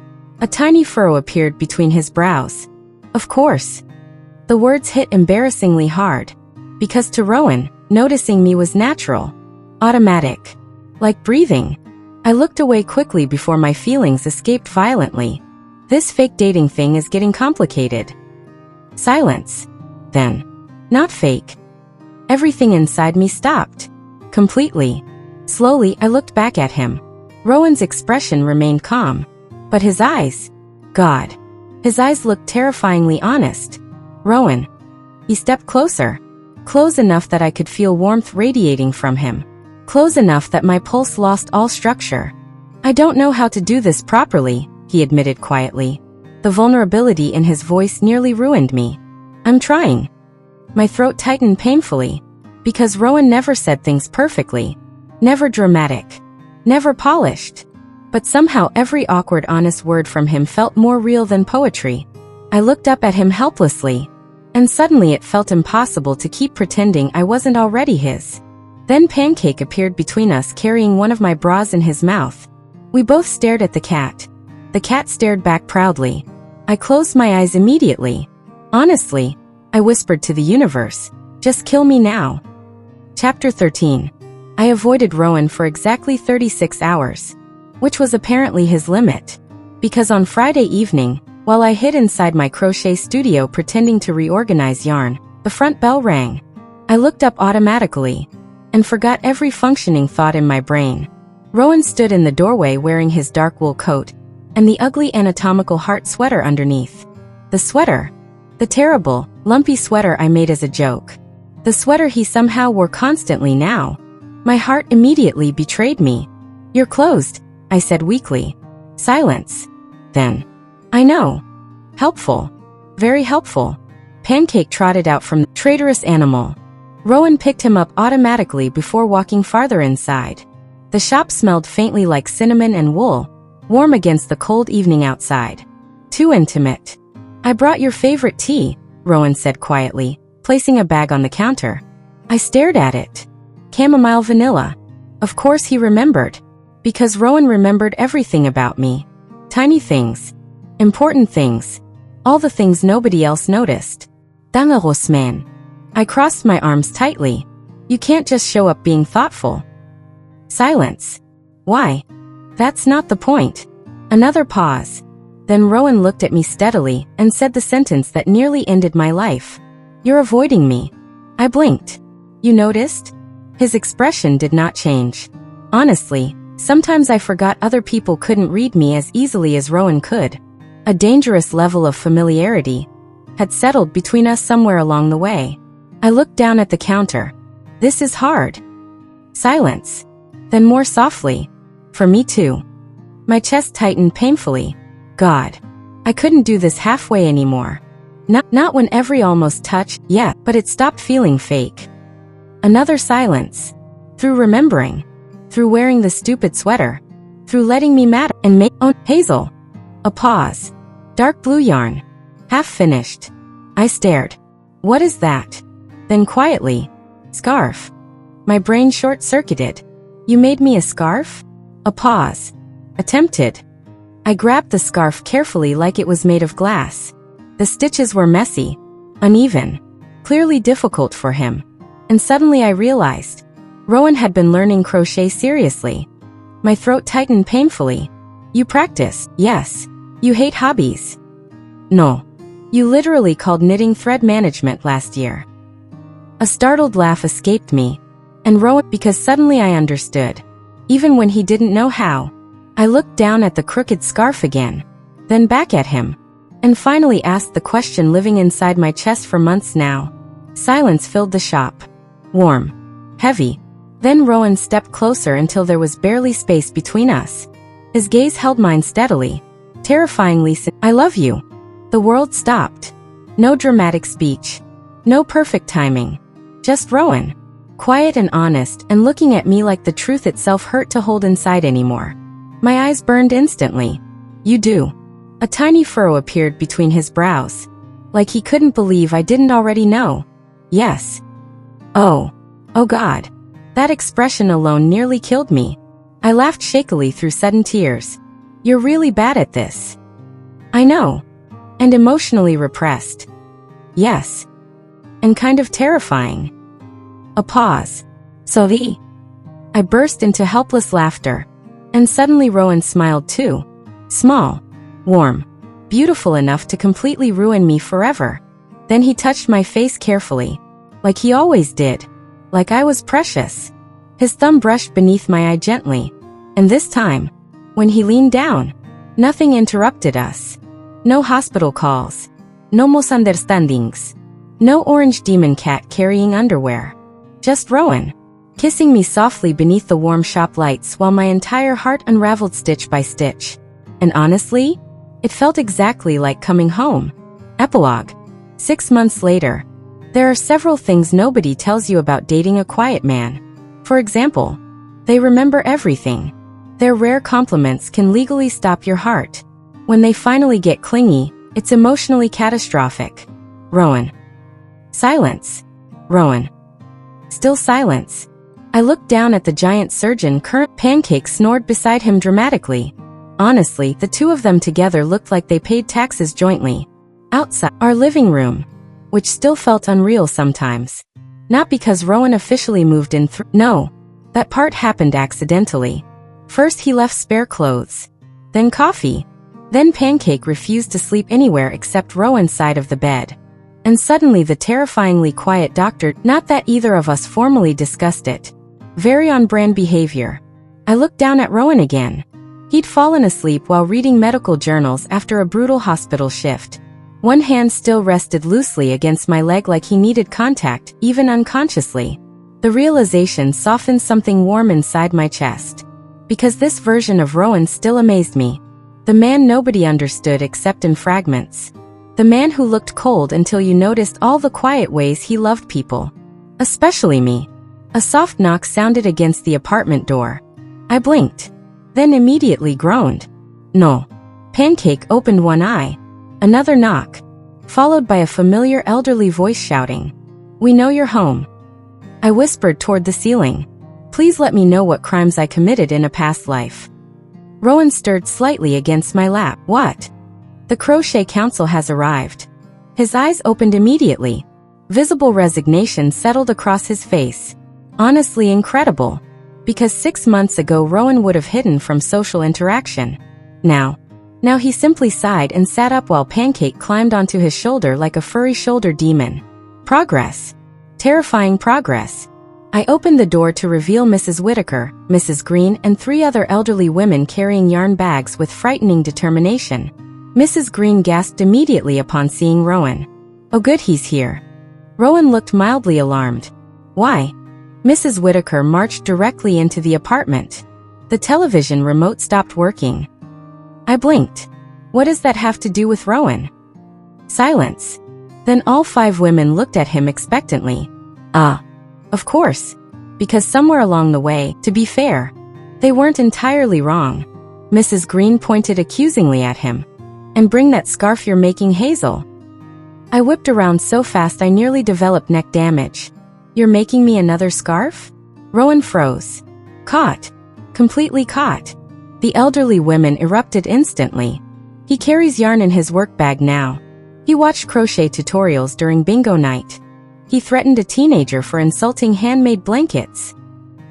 A tiny furrow appeared between his brows. Of course. The words hit embarrassingly hard. Because to Rowan, noticing me was natural. Automatic. Like breathing. I looked away quickly before my feelings escaped violently. This fake dating thing is getting complicated. Silence. Then. Not fake. Everything inside me stopped. Completely. Slowly, I looked back at him. Rowan's expression remained calm. But his eyes. God. His eyes looked terrifyingly honest. Rowan. He stepped closer. Close enough that I could feel warmth radiating from him. Close enough that my pulse lost all structure. I don't know how to do this properly, he admitted quietly. The vulnerability in his voice nearly ruined me. I'm trying. My throat tightened painfully. Because Rowan never said things perfectly. Never dramatic. Never polished. But somehow every awkward honest word from him felt more real than poetry. I looked up at him helplessly. And suddenly it felt impossible to keep pretending I wasn't already his. Then Pancake appeared between us carrying one of my bras in his mouth. We both stared at the cat. The cat stared back proudly. I closed my eyes immediately. Honestly, I whispered to the universe, just kill me now. Chapter 13. I avoided Rowan for exactly 36 hours. Which was apparently his limit. Because on Friday evening, while I hid inside my crochet studio pretending to reorganize yarn, the front bell rang. I looked up automatically. And forgot every functioning thought in my brain. Rowan stood in the doorway wearing his dark wool coat, and the ugly anatomical heart sweater underneath. The sweater. The terrible, lumpy sweater I made as a joke. The sweater he somehow wore constantly now. My heart immediately betrayed me. You're closed, I said weakly. Silence. Then. I know. Helpful. Very helpful. Pancake trotted out from the traitorous animal. Rowan picked him up automatically before walking farther inside. The shop smelled faintly like cinnamon and wool, warm against the cold evening outside. Too intimate. I brought your favorite tea, Rowan said quietly, placing a bag on the counter. I stared at it. Chamomile vanilla. Of course he remembered. Because Rowan remembered everything about me. Tiny things. Important things. All the things nobody else noticed. Dangerous man. I crossed my arms tightly. You can't just show up being thoughtful. Silence. Why? That's not the point. Another pause. Then Rowan looked at me steadily and said the sentence that nearly ended my life. You're avoiding me. I blinked. You noticed? His expression did not change. Honestly, sometimes I forgot other people couldn't read me as easily as Rowan could. A dangerous level of familiarity had settled between us somewhere along the way. I looked down at the counter. This is hard. Silence. Then more softly. For me too. My chest tightened painfully. God. I couldn't do this halfway anymore. Not when every almost touch, yeah, but it stopped feeling fake. Another silence. Through remembering. Through wearing the stupid sweater. Through letting me matter and make Hazel. A pause. Dark blue yarn. Half finished. I stared. What is that? Then quietly. Scarf. My brain short-circuited. You made me a scarf? A pause. Attempted. I grabbed the scarf carefully like it was made of glass. The stitches were messy. Uneven. Clearly difficult for him. And suddenly I realized. Rowan had been learning crochet seriously. My throat tightened painfully. You practice, yes. You hate hobbies. No. You literally called knitting thread management last year. A startled laugh escaped me. And Rowan, because suddenly I understood. Even when he didn't know how. I looked down at the crooked scarf again. Then back at him. And finally asked the question living inside my chest for months now. Silence filled the shop. Warm. Heavy. Then Rowan stepped closer until there was barely space between us. His gaze held mine steadily. Terrifyingly, I love you. The world stopped. No dramatic speech. No perfect timing. Just Rowan. Quiet and honest and looking at me like the truth itself hurt to hold inside anymore. My eyes burned instantly. You do. A tiny furrow appeared between his brows. Like he couldn't believe I didn't already know. Yes. Oh. Oh God. That expression alone nearly killed me. I laughed shakily through sudden tears. You're really bad at this. I know. And emotionally repressed. Yes. And kind of terrifying. A pause. So I burst into helpless laughter. And suddenly Rowan smiled too. Small. Warm. Beautiful enough to completely ruin me forever. Then he touched my face carefully. Like he always did. Like I was precious. His thumb brushed beneath my eye gently. And this time, when he leaned down, nothing interrupted us. No hospital calls. No misunderstandings. No orange demon cat carrying underwear. Just Rowan, kissing me softly beneath the warm shop lights while my entire heart unraveled stitch by stitch. And honestly, it felt exactly like coming home. Epilogue. 6 months later. There are several things nobody tells you about dating a quiet man. For example, they remember everything. Their rare compliments can legally stop your heart. When they finally get clingy, it's emotionally catastrophic. Rowan. Silence. Rowan. Still silence. I looked down at the giant surgeon. Pancake snored beside him dramatically. Honestly, the two of them together looked like they paid taxes jointly. Outside our living room, which still felt unreal sometimes. Not because Rowan officially moved in no. That part happened accidentally. First he left spare clothes. Then coffee. Then Pancake refused to sleep anywhere except Rowan's side of the bed. And suddenly the terrifyingly quiet doctor, not that either of us formally discussed it. Very on-brand behavior. I looked down at Rowan again. He'd fallen asleep while reading medical journals after a brutal hospital shift. One hand still rested loosely against my leg like he needed contact, even unconsciously. The realization softened something warm inside my chest. Because this version of Rowan still amazed me. The man nobody understood except in fragments. The man who looked cold until you noticed all the quiet ways he loved people. Especially me. A soft knock sounded against the apartment door. I blinked. Then immediately groaned. No. Pancake opened one eye. Another knock. Followed by a familiar elderly voice shouting, "We know you're home." I whispered toward the ceiling. "Please let me know what crimes I committed in a past life." Rowan stirred slightly against my lap. "What?" "The crochet council has arrived." His eyes opened immediately. Visible resignation settled across his face. Honestly incredible. Because 6 months ago Rowan would have hidden from social interaction. Now he simply sighed and sat up while Pancake climbed onto his shoulder like a furry shoulder demon. Progress. Terrifying progress. I opened the door to reveal Mrs. Whitaker, Mrs. Green, and 3 other elderly women carrying yarn bags with frightening determination. Mrs. Green gasped immediately upon seeing Rowan. "Oh good, he's here." Rowan looked mildly alarmed. "Why?" Mrs. Whitaker marched directly into the apartment. The television remote stopped working. I blinked. What does that have to do with Rowan? Silence. Then all 5 women looked at him expectantly. Of course. Because somewhere along the way, to be fair, they weren't entirely wrong. Mrs. Green pointed accusingly at him. "And bring that scarf you're making, Hazel." I whipped around so fast I nearly developed neck damage. "You're making me another scarf?" Rowan froze. Caught. Completely caught. The elderly women erupted instantly. "He carries yarn in his work bag now. He watched crochet tutorials during bingo night. He threatened a teenager for insulting handmade blankets."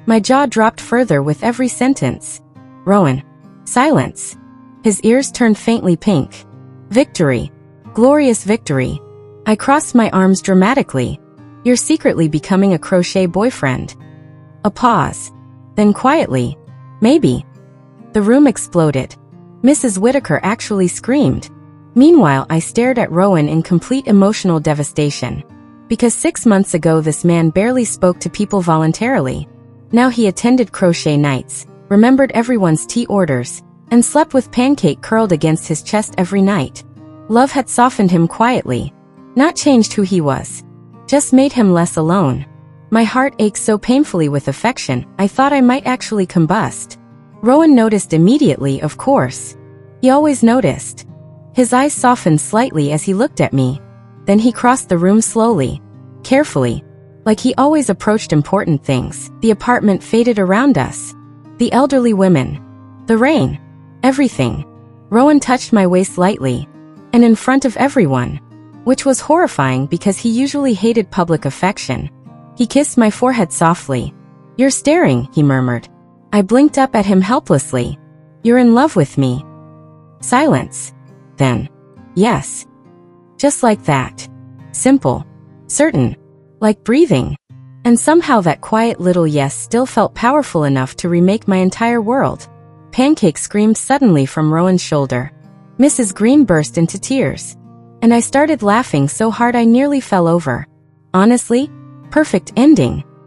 My jaw dropped further with every sentence. "Rowan." Silence. His ears turned faintly pink. "Victory. Glorious victory." I crossed my arms dramatically. "You're secretly becoming a crochet boyfriend." A pause. Then quietly, "Maybe." The room exploded. Mrs. Whitaker actually screamed. Meanwhile, I stared at Rowan in complete emotional devastation. Because 6 months ago this man barely spoke to people voluntarily. Now he attended crochet nights, remembered everyone's tea orders, and slept with Pancake curled against his chest every night. Love had softened him quietly. Not changed who he was. Just made him less alone. My heart ached so painfully with affection, I thought I might actually combust. Rowan noticed immediately, of course. He always noticed. His eyes softened slightly as he looked at me. Then he crossed the room slowly, carefully, like he always approached important things. The apartment faded around us. The elderly women. The rain. Everything. Rowan touched my waist lightly. And in front of everyone. Which was horrifying because he usually hated public affection. He kissed my forehead softly. "You're staring," he murmured. I blinked up at him helplessly. "You're in love with me." Silence. Then, "Yes." Just like that. Simple. Certain. Like breathing. And somehow that quiet little yes still felt powerful enough to remake my entire world. Pancake screamed suddenly from Rowan's shoulder. Mrs. Green burst into tears. And I started laughing so hard I nearly fell over. Honestly, perfect ending.